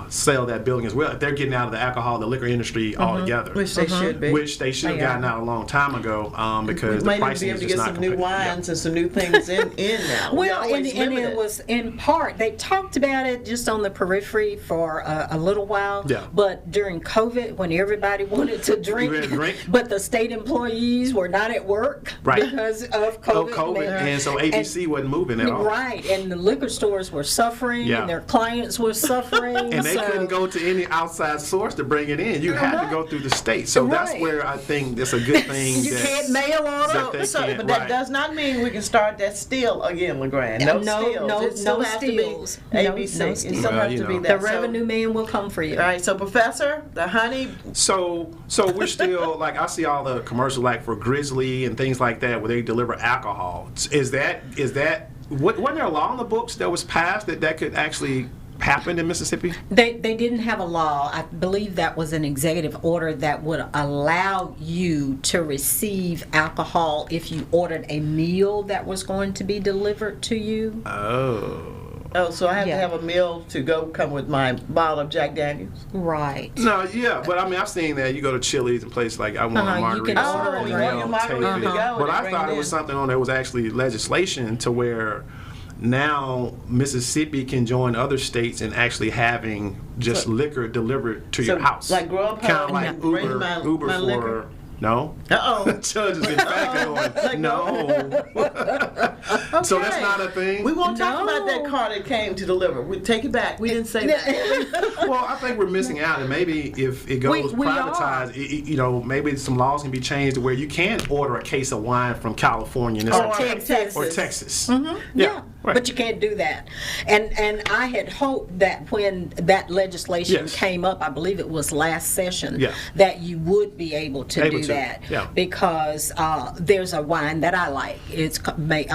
sell that building as well if they're getting out of the alcohol, the liquor industry altogether. Which they should be. Which they should have gotten out a long time ago because the pricing is just not competitive. We might be able to get some new wines and some new things in now. Well, and it was in part, they talked about it just on the periphery for a little while. Yeah. But during COVID, when everybody wanted to drink, but the state employees were not at work because of COVID. And so ABC wasn't moving at all. Right, and the liquor stores were suffering, and their clients were suffering. And they couldn't go to any outside source to bring it in. You had to go through the state. So that's where I think it's a good thing. You can't mail order. But that does not mean we can start that still again, LeGrand. No steals. ABC. It still has to be that. The revenue man will come for you. All right. So, Professor, the honey. So we're still like, I see all the commercials like for Grizzly and things like that where they deliver alcohol. Is that wasn't there a law in the books that was passed that could actually happen in Mississippi? They didn't have a law. I believe that was an executive order that would allow you to receive alcohol if you ordered a meal that was going to be delivered to you. Oh, so I have to have a meal to come with my bottle of Jack Daniels? Right. No, but I've seen that. You go to Chili's and places like, I want a margarita. You want your margarita to go. But I thought it was something on there was actually legislation to where now Mississippi can join other states in actually having just liquor delivered to your house. Like grow up kind of like Uber for liquor. No. Judge is in fact going, no. So that's not a thing? We won't talk about that car that came to deliver. We take it back. We didn't say that. Well, I think we're missing out, and maybe if it goes privatized, maybe some laws can be changed to where you can order a case of wine from California or Texas. Yeah. Right. But you can't do that. And I had hoped that when that legislation came up, I believe it was last session, that you would be able to do that. Yeah. Because there's a wine that I like. It's Black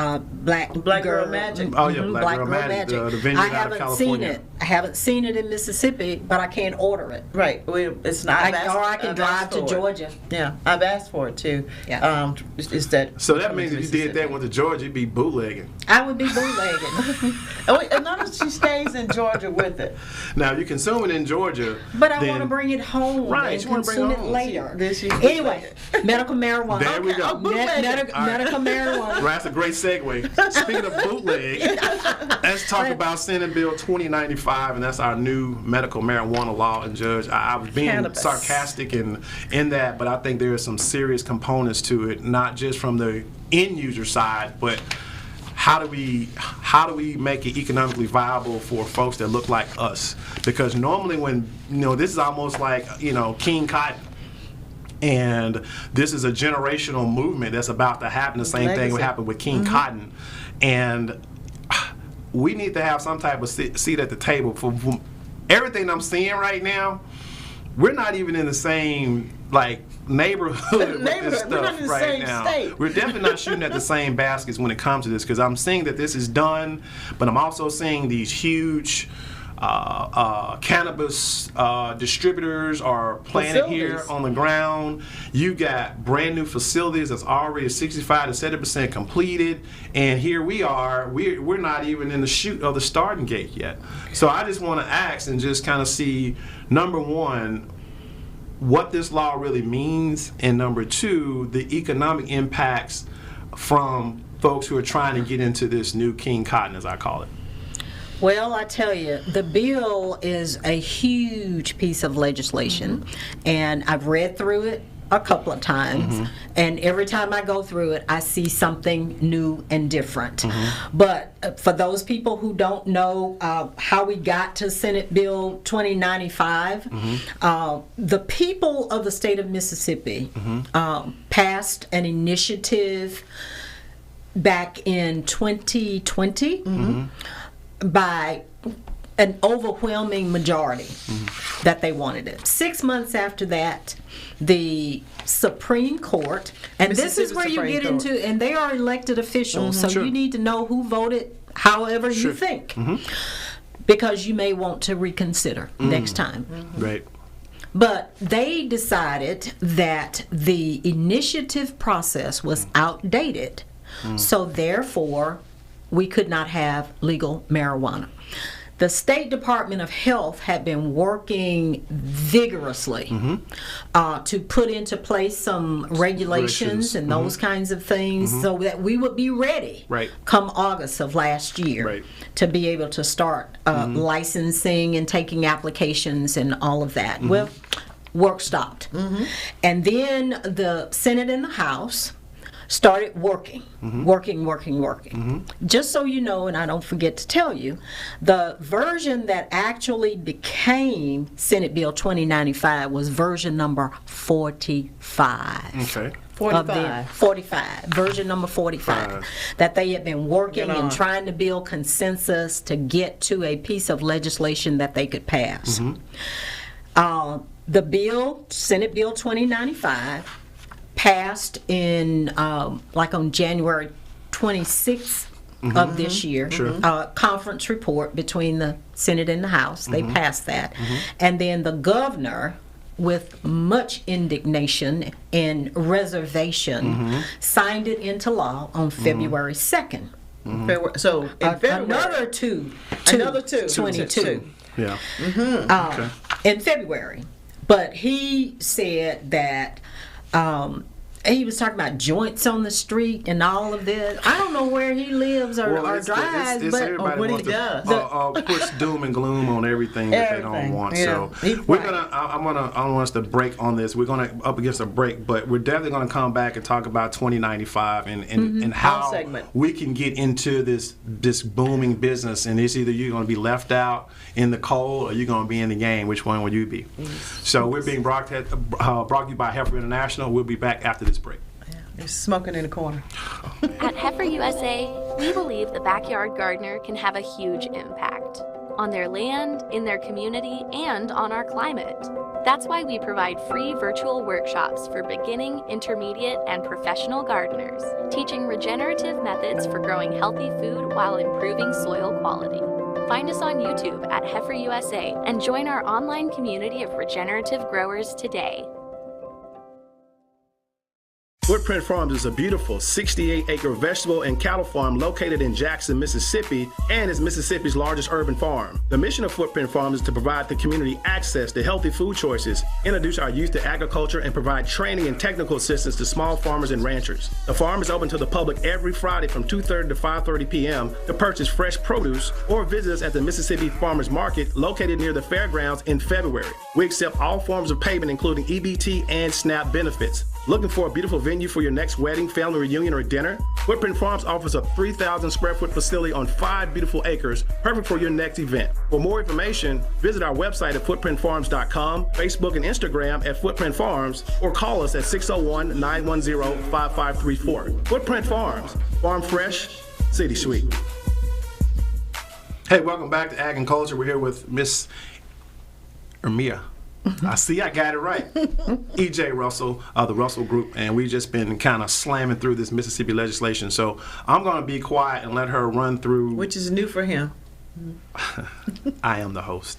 Girl Magic. Oh, yeah, Black Girl Magic. The vineyard out of California. I haven't seen it in Mississippi, but I can't order it. Right. It's not. Or I can drive to Georgia. Yeah, I've asked for it too. Yeah. So that means if you did that went to Georgia, you'd be bootlegging. I would be bootlegging. And notice she stays in Georgia with it. Now, if you consume it in Georgia, but I want to bring it home. Right, and consume it later. Anyway, medical marijuana. There we go. Medical marijuana. Right, that's a great segue. Speaking of bootleg, let's talk about Senate Bill 2095, and that's our new medical marijuana law. And Judge, I was being sarcastic in that, but I think there are some serious components to it, not just from the end user side, but how do we make it economically viable for folks that look like us? Because normally when, this is almost like, King Cotton. And this is a generational movement that's about to happen. The same thing would happen with King Cotton. And we need to have some type of seat at the table. For everything I'm seeing right now, we're not even in the same neighborhood with this stuff we're not in the right same now. state. We're definitely not shooting at the same baskets when it comes to this, because I'm seeing that this is done, but I'm also seeing these huge cannabis distributors are planted here on the ground. You got brand new facilities that's already 65 to 70% completed, and here we are. We're not even in the chute of the starting gate yet. So I just want to ask and just kind of see, number one, what this law really means, and number two, the economic impacts from folks who are trying to get into this new King Cotton, as I call it. Well, I tell you, the bill is a huge piece of legislation, and I've read through it a couple of times, and every time I go through it, I see something new and different. But for those people who don't know how we got to Senate Bill 2095, the people of the state of Mississippi passed an initiative back in 2020 by an overwhelming majority that they wanted it. 6 months after that, the Supreme Court, and this is where you get into, and they are elected officials, so you need to know who voted however you think, because you may want to reconsider next time. Right. But they decided that the initiative process was outdated, so therefore we could not have legal marijuana. The State Department of Health had been working vigorously to put into place some regulations and those kinds of things so that we would be ready come August of last year to be able to start licensing and taking applications and all of that. Well, work stopped. And then the Senate and the House started working. Just so you know, and I don't forget to tell you, the version that actually became Senate Bill 2095 was version number 45. Okay. 45. Version number 45. That they had been working and trying to build consensus to get to a piece of legislation that they could pass. The bill, Senate Bill 2095, passed in on January 26th of this year. Conference report between the Senate and the House. They passed that. And then the governor, with much indignation and reservation, signed it into law on February 2nd. So in February, another two. 22. Yeah. In February. But he said that he was talking about joints on the street and all of this. I don't know where he lives or drives, but what he does. Push doom and gloom on everything that they don't want. So we're gonna. I want us to break on this. We're gonna up against a break, but we're definitely gonna come back and talk about 2095 and how we can get into this booming business. And it's either you're gonna be left out in the cold or you're gonna be in the game. Which one will you be? So we're being brought to you by Heifer International. We'll be back after this break. They're smoking in the corner. At Heifer USA, we believe the backyard gardener can have a huge impact on their land, in their community, and on our climate. That's why we provide free virtual workshops for beginning, intermediate, and professional gardeners, teaching regenerative methods for growing healthy food while improving soil quality. Find us on YouTube at Heifer USA and join our online community of regenerative growers today. Footprint Farms is a beautiful 68-acre vegetable and cattle farm located in Jackson, Mississippi, and is Mississippi's largest urban farm. The mission of Footprint Farms is to provide the community access to healthy food choices, introduce our youth to agriculture, and provide training and technical assistance to small farmers and ranchers. The farm is open to the public every Friday from 2:30 to 5:30 p.m. to purchase fresh produce or visit us at the Mississippi Farmers Market located near the fairgrounds in February. We accept all forms of payment, including EBT and SNAP benefits. Looking for a beautiful venue for your next wedding, family reunion, or dinner? Footprint Farms offers a 3,000 square foot facility on 5 beautiful acres, perfect for your next event. For more information, visit our website at footprintfarms.com, Facebook and Instagram at Footprint Farms, or call us at 601-910-5534. Footprint Farms, farm fresh, city sweet. Hey, welcome back to Ag and Culture. We're here with Miss Ermea. I see I got it right. E.J. Russell of the Russell Group, and we've just been kind of slamming through this Mississippi legislation. So I'm going to be quiet and let her run through. Which is new for him. I am the host.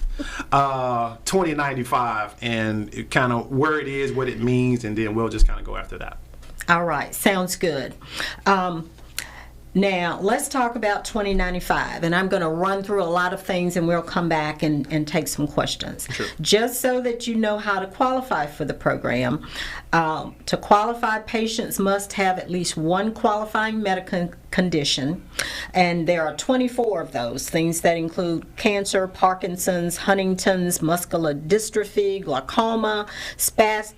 2095, and kind of where it is, what it means, and then we'll just kind of go after that. All right, sounds good. Now, let's talk about 2095, and I'm going to run through a lot of things, and we'll come back and take some questions. Sure. Just so that you know how to qualify for the program. To qualify, patients must have at least one qualifying medical condition, and there are 24 of those things that include cancer, Parkinson's, Huntington's, muscular dystrophy, glaucoma, spastic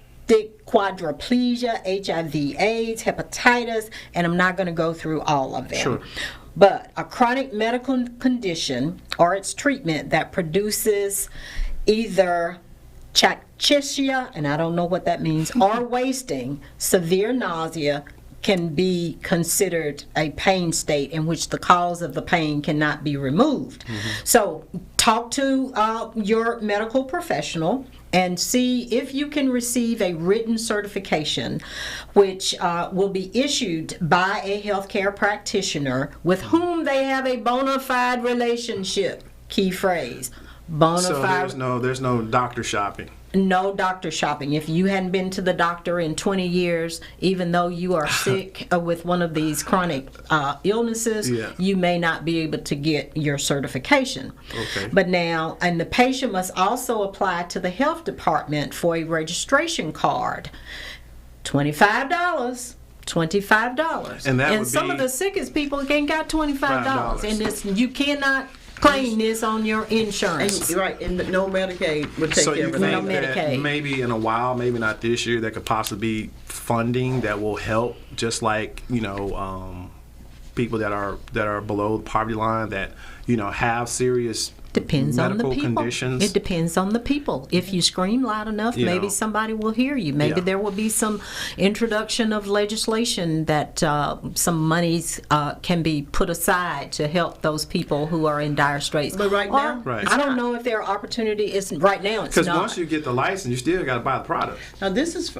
quadriplegia, HIV/AIDS, hepatitis, and I'm not going to go through all of them. Sure. But a chronic medical condition or its treatment that produces either cachexia, and I don't know what that means, or wasting, severe nausea, can be considered a pain state in which the cause of the pain cannot be removed. So talk to your medical professional and see if you can receive a written certification which will be issued by a healthcare practitioner with whom they have a bona fide relationship. Key phrase. Bona fide. So there's no doctor shopping. No doctor shopping. If you hadn't been to the doctor in 20 years, even though you are sick with one of these chronic illnesses, you may not be able to get your certification. Okay. But now, and the patient must also apply to the health department for a registration card. $25. And some of the sickest people ain't got $25. And you cannot claim this on your insurance. And no Medicaid would take care of it. So you think that maybe in a while, maybe not this year, there could possibly be funding that will help, just like, people that are below the poverty line that, have serious Depends on the people. Conditions. It depends on the people. If you scream loud enough, maybe somebody will hear you. Maybe there will be some introduction of legislation that some monies can be put aside to help those people who are in dire straits. But now, I don't know if there are opportunities. Right now, it's not. Because once you get the license, you still got to buy the product. Now this is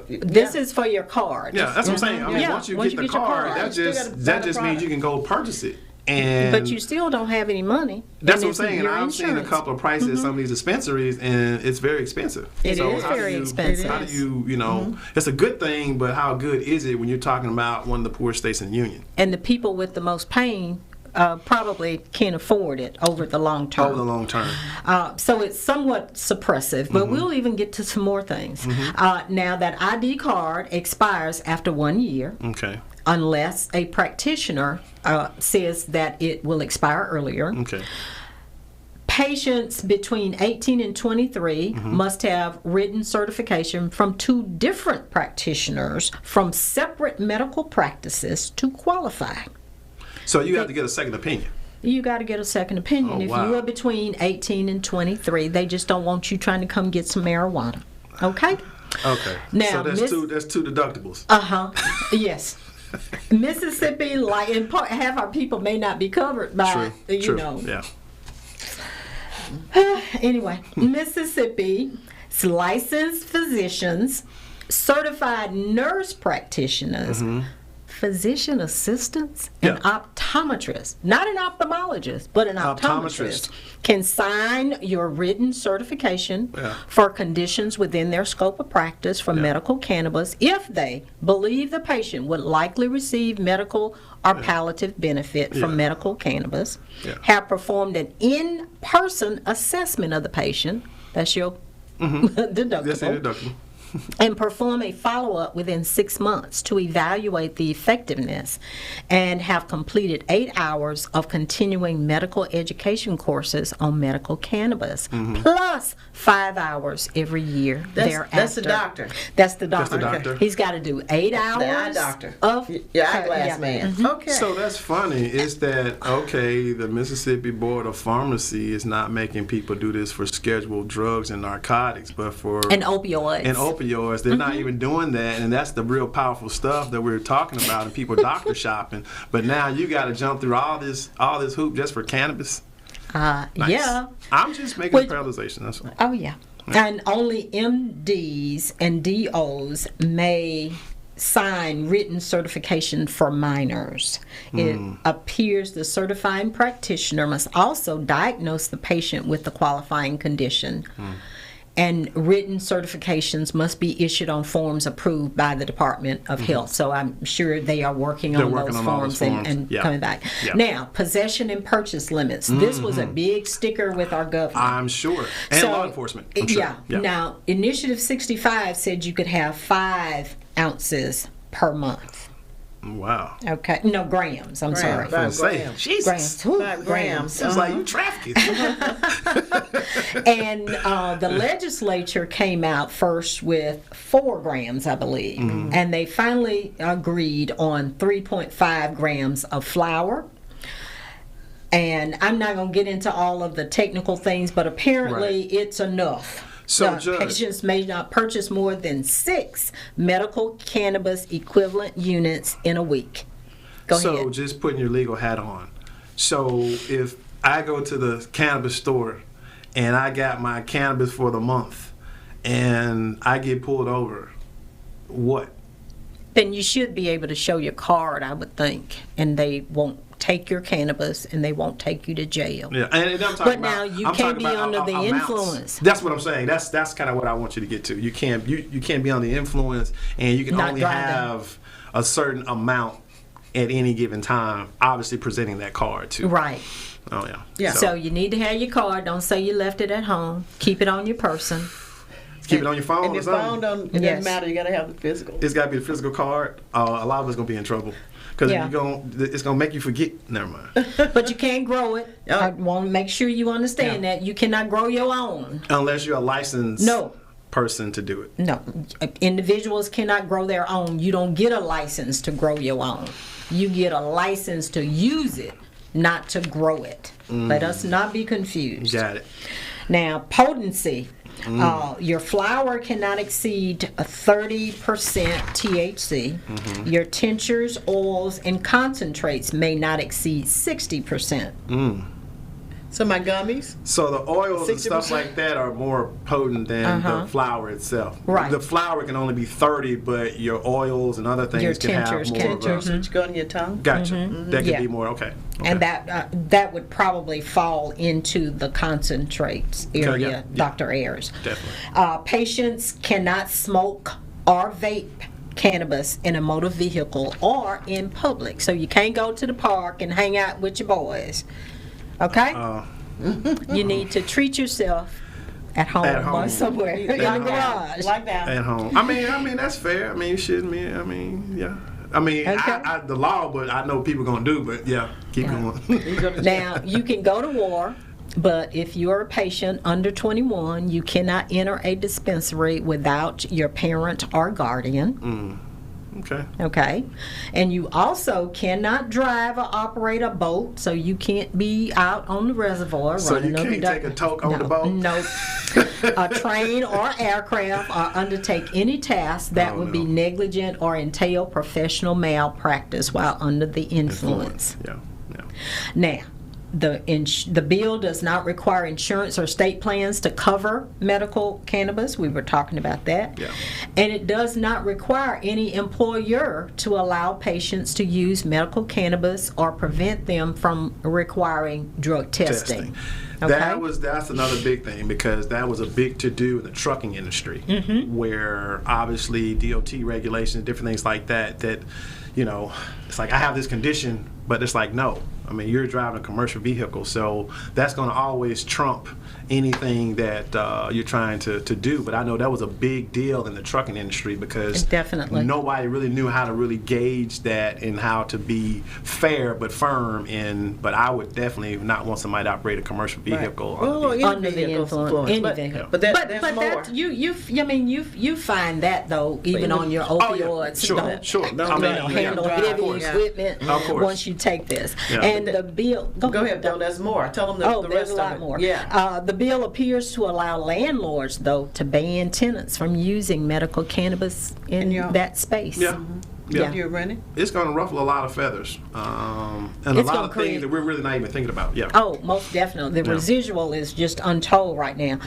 for your card. Yeah, that's what I'm saying. I mean, once you get the card, that just means you can go purchase it. But you still don't have any money. That's what I'm saying. And I've seen a couple of prices at some of these dispensaries, and it's very expensive. It is very expensive. How do you, it's a good thing, but how good is it when you're talking about one of the poorest states in the union? And the people with the most pain probably can't afford it over the long term. Over the long term. So it's somewhat suppressive, but we'll even get to some more things. Now, that ID card expires after 1 year. Okay. Unless a practitioner says that it will expire earlier. Okay. Patients between 18 and 23 must have written certification from 2 different practitioners from separate medical practices to qualify. So you have to get a second opinion. You got to get a second opinion. If you are between 18 and 23, they just don't want you trying to come get some marijuana. Okay? Okay. Now, so that's two deductibles. Yes. Mississippi, in part, half our people may not be covered by, Yeah. Anyway, Mississippi's licensed physicians, certified nurse practitioners, physician assistants, and optometrists, not an ophthalmologist, but an optometrist, can sign your written certification for conditions within their scope of practice for medical cannabis if they believe the patient would likely receive medical or palliative benefit from medical cannabis, have performed an in-person assessment of the patient. That's your deductible. That's your deductible. and perform a follow-up within 6 months to evaluate the effectiveness, and have completed 8 hours of continuing medical education courses on medical cannabis, plus 5 hours every year thereafter. That's the doctor. That's the doctor. That's the doctor. He's got to do 8 hours. The eye doctor. Of Your eyeglass man. Okay. So that's funny. Is that okay? The Mississippi Board of Pharmacy is not making people do this for scheduled drugs and narcotics, but for and opioids. They're not even doing that, and that's the real powerful stuff that we're talking about, and people doctor shopping. But now you got to jump through all this hoop just for cannabis. Nice. Yeah. I'm just making a parallelization. That's all. Oh, yeah. And only MDs and DOs may sign written certification for minors. It appears the certifying practitioner must also diagnose the patient with the qualifying condition. And written certifications must be issued on forms approved by the Department of Health. So I'm sure they are working on those forms and coming back. Yeah. Now, possession and purchase limits. This was a big sticker with our government. I'm sure. And law enforcement. I'm sure. Yeah. Now, Initiative 65 said you could have 5 ounces per month. Wow. Okay. No, grams. I'm sorry. 5 grams. Jesus. Grams. Ooh, 5 grams. It's like you trafficking. And the legislature came out first with 4 grams, I believe. And they finally agreed on 3.5 grams of flour. And I'm not going to get into all of the technical things, but apparently it's enough. So, Judge, patients may not purchase more than 6 medical cannabis equivalent units in a week. Go ahead. So, just putting your legal hat on. So, if I go to the cannabis store and I got my cannabis for the month and I get pulled over, what? Then you should be able to show your card, I would think, and they won't take your cannabis and they won't take you to jail. Yeah, and I'm talking But about, now you I'm can't talking be about under the amounts. influence. That's what I'm saying. That's kind of what I want you to get to. You can't be on the influence, and you can Not only driving. have a certain amount at any given time. Obviously, presenting that card too. Right. Oh yeah. Yeah. So you need to have your card. Don't say you left it at home. Keep it on your person. Keep it on your phone. And or your something. phone it doesn't matter. You got to have the physical. It's got to be the physical card. A lot of us gonna be in trouble because it's gonna make you forget. Never mind. But you can't grow it. I want to make sure you understand that. You cannot grow your own. Unless you're a licensed person to do it. No. Individuals cannot grow their own. You don't get a license to grow your own. You get a license to use it, not to grow it. Let us not be confused. Got it. Now, potency. Your flour cannot exceed 30% THC. Your tinctures, oils, and concentrates may not exceed 60%. So my gummies? So the oils and stuff 60%? like that are more potent than the flour itself. Right. The flour can only be 30, but your oils and other things Your can have tinctures more can- of Tinctures, a... which go in your tongue? Gotcha. That could Yeah. be more, okay. And that would probably fall into the concentrates area, yeah. Dr. Ayers. Definitely. Patients cannot smoke or vape cannabis in a motor vehicle or in public. So you can't go to the park and hang out with your boys. Okay? You need to treat yourself at home, or somewhere in the garage. Like that. At home. I mean, that's fair. I mean, you shouldn't be. I mean, yeah. I mean, Okay. the law, but I know people gonna do. But yeah, keep going. Now, you can go to war, but if you're a patient under 21, you cannot enter a dispensary without your parent or guardian. Okay. Okay. And you also cannot drive or operate a boat, so you can't be out on the reservoir So running you up and can't take a toke on the boat? No. A train or aircraft or undertake any task that would be negligent or entail professional malpractice while under the influence. Yeah. Now, the bill does not require insurance or state plans to cover medical cannabis. We were talking about that. Yeah. And it does not require any employer to allow patients to use medical cannabis or prevent them from requiring drug testing. Okay? That's another big thing, because that was a big to-do in the trucking industry, where obviously DOT regulations, different things like that, you know, it's like, I have this condition, but it's like, no, I mean, you're driving a commercial vehicle, so that's going to always trump anything that you're trying to do. But I know that was a big deal in the trucking industry because Definitely. nobody really knew how to really gauge that and how to be fair but firm. But I would definitely not want somebody to operate a commercial vehicle. Under the influence. Any vehicle. But there's more. That you find that though even on your opioids. Sure. Handle heavy equipment once you take this. Yeah. And the bill. Go ahead, Bill. There's more. Tell them the there's rest a lot of it. more. Yeah. The bill appears to allow landlords, though, to ban tenants from using medical cannabis in that space. Yeah. Yeah. You ready? It's going to ruffle a lot of feathers, and a lot of things that we're really not even thinking about. Yeah. Oh, most definitely. The residual is just untold right now.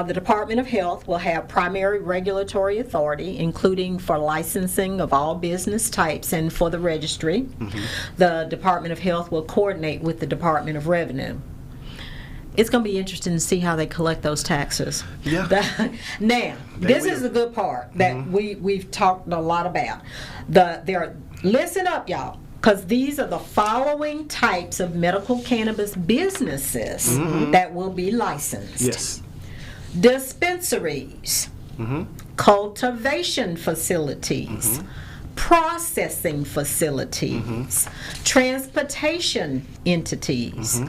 The Department of Health will have primary regulatory authority, including for licensing of all business types and for the registry. The Department of Health will coordinate with the Department of Revenue. It's going to be interesting to see how they collect those taxes. Yeah. Now, this is the good part that we've talked a lot about. Listen up, y'all, because these are the following types of medical cannabis businesses that will be licensed. Yes. Dispensaries, cultivation facilities, processing facilities, transportation entities,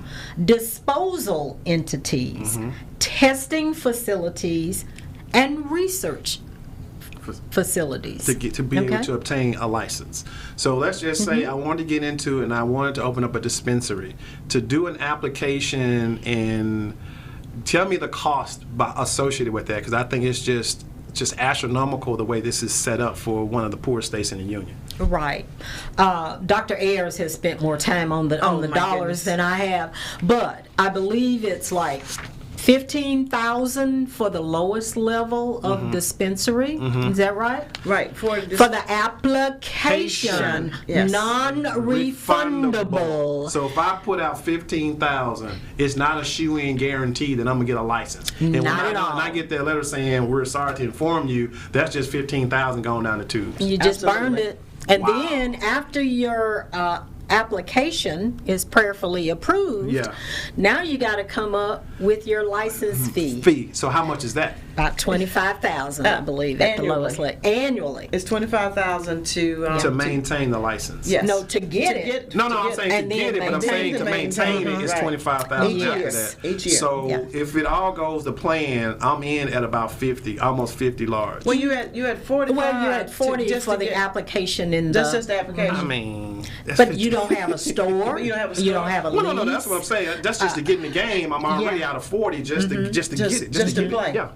disposal entities, testing facilities, and research facilities. To be able to obtain a license. So let's just say I wanted to get into it and I wanted to open up a dispensary. To do an application and tell me the cost associated with that, because I think it's just astronomical the way this is set up for one of the poorest states in the union. Right. Dr. Ayers has spent more time on the dollars than I have, but I believe it's like $15,000 for the lowest level of dispensary. Is that right? Right. For the application, non-refundable. So if I put out $15,000, it's not a shoe-in guarantee that I'm gonna get a license. And when I get that letter saying we're sorry to inform you, that's just $15,000 going down the tubes. You just burned it, and then after your application is prayerfully approved, now you got to come up with your license fee. So how much is that? About $25,000, I believe, at the lowest level. Annually. It's $25,000 to maintain the license. Yes. No, to get it. No, I'm saying to get it, but I'm saying to maintain it is $25,000 after that. Each year. So if it all goes to plan, I'm in at about 50, almost 50 large. Well, you had 45. Well, you had 40 just for the application in That's just the application. I mean, but you don't have a store. You don't have a store. You don't have a lease. No, that's what I'm saying. That's just to get in the game. I'm already out of 40 just to get it. Just to play. Yeah.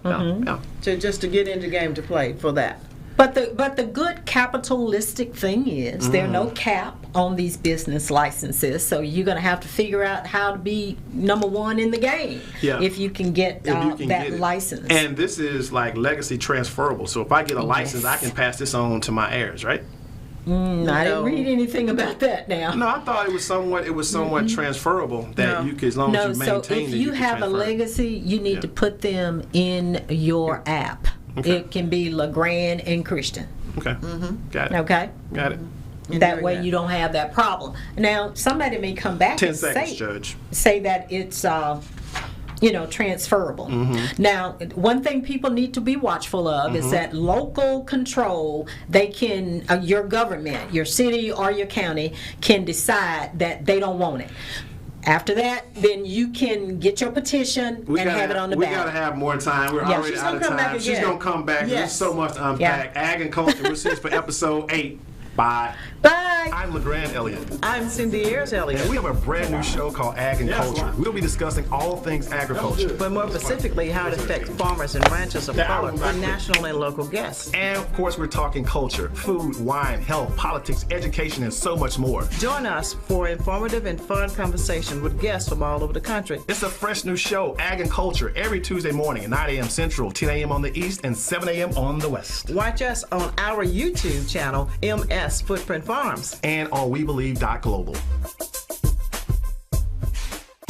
Just to get into the game to play for that. But the good capitalistic thing is there are no cap on these business licenses, so you're going to have to figure out how to be number one in the game if you can get that license. And this is like legacy transferable. So if I get a license, I can pass this on to my heirs, right? I didn't read anything about that now. No, I thought it was somewhat transferable that you could, as long as you maintain it. So if you have a legacy, you need to put them in your app. Okay. It can be LeGrand and Christian. Okay. Got it. Okay. Got it. That way you don't have that problem. Now, somebody may come back 10 and seconds, Judge. say that it's transferable. Now, one thing people need to be watchful of is that local control, they can, your government, your city or your county can decide that they don't want it. After that, then you can get your petition and have it on the ballot. We got to have more time. We're already out of time. She's going to come back. There's so much to unpack. Ag and Culture, we'll see you for episode 8. Bye. Bye. I'm AYERS-ELLIOTT. I'm Cindy Ayers-ELLIOTT. And we have a brand new show called Ag and Culture. We'll be discussing all things agriculture. But more specifically, how it affects farmers and ranchers of color, our national and local guests. And of course, we're talking culture, food, wine, health, politics, education, and so much more. Join us for informative and fun conversation with guests from all over the country. It's a fresh new show, Ag and Culture, every Tuesday morning at 9 a.m. Central, 10 a.m. on the East, and 7 a.m. on the West. Watch us on our YouTube channel, MS Footprint Farms. And on WeBelieve.global.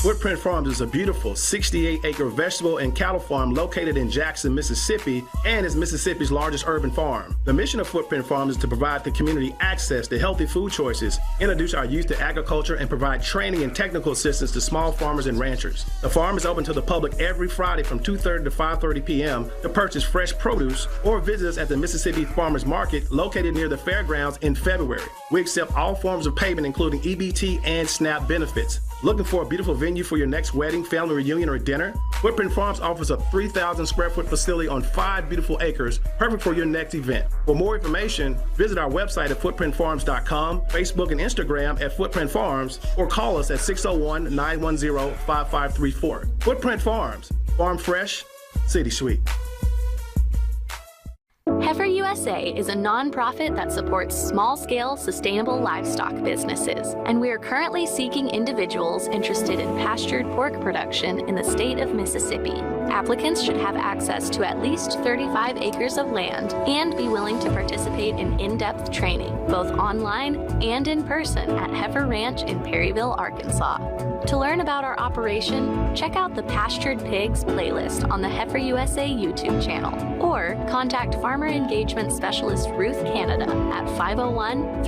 Footprint Farms is a beautiful 68-acre vegetable and cattle farm located in Jackson, Mississippi, and is Mississippi's largest urban farm. The mission of Footprint Farms is to provide the community access to healthy food choices, introduce our youth to agriculture, and provide training and technical assistance to small farmers and ranchers. The farm is open to the public every Friday from 2:30 to 5:30 p.m. to purchase fresh produce or visit us at the Mississippi Farmers Market located near the fairgrounds in February. We accept all forms of payment, including EBT and SNAP benefits. Looking for a beautiful venue for your next wedding, family reunion, or dinner? Footprint Farms offers a 3,000 square foot facility on 5 beautiful acres, perfect for your next event. For more information, visit our website at footprintfarms.com, Facebook and Instagram at Footprint Farms, or call us at 601-910-5534. Footprint Farms, farm fresh, city sweet. Heifer USA is a nonprofit that supports small-scale, sustainable livestock businesses, and we are currently seeking individuals interested in pastured pork production in the state of Mississippi. Applicants should have access to at least 35 acres of land and be willing to participate in in-depth training, both online and in person at Heifer Ranch in Perryville, Arkansas. To learn about our operation, check out the Pastured Pigs playlist on the Heifer USA YouTube channel, or contact Farmer Engagement Specialist Ruth Canada at 501-3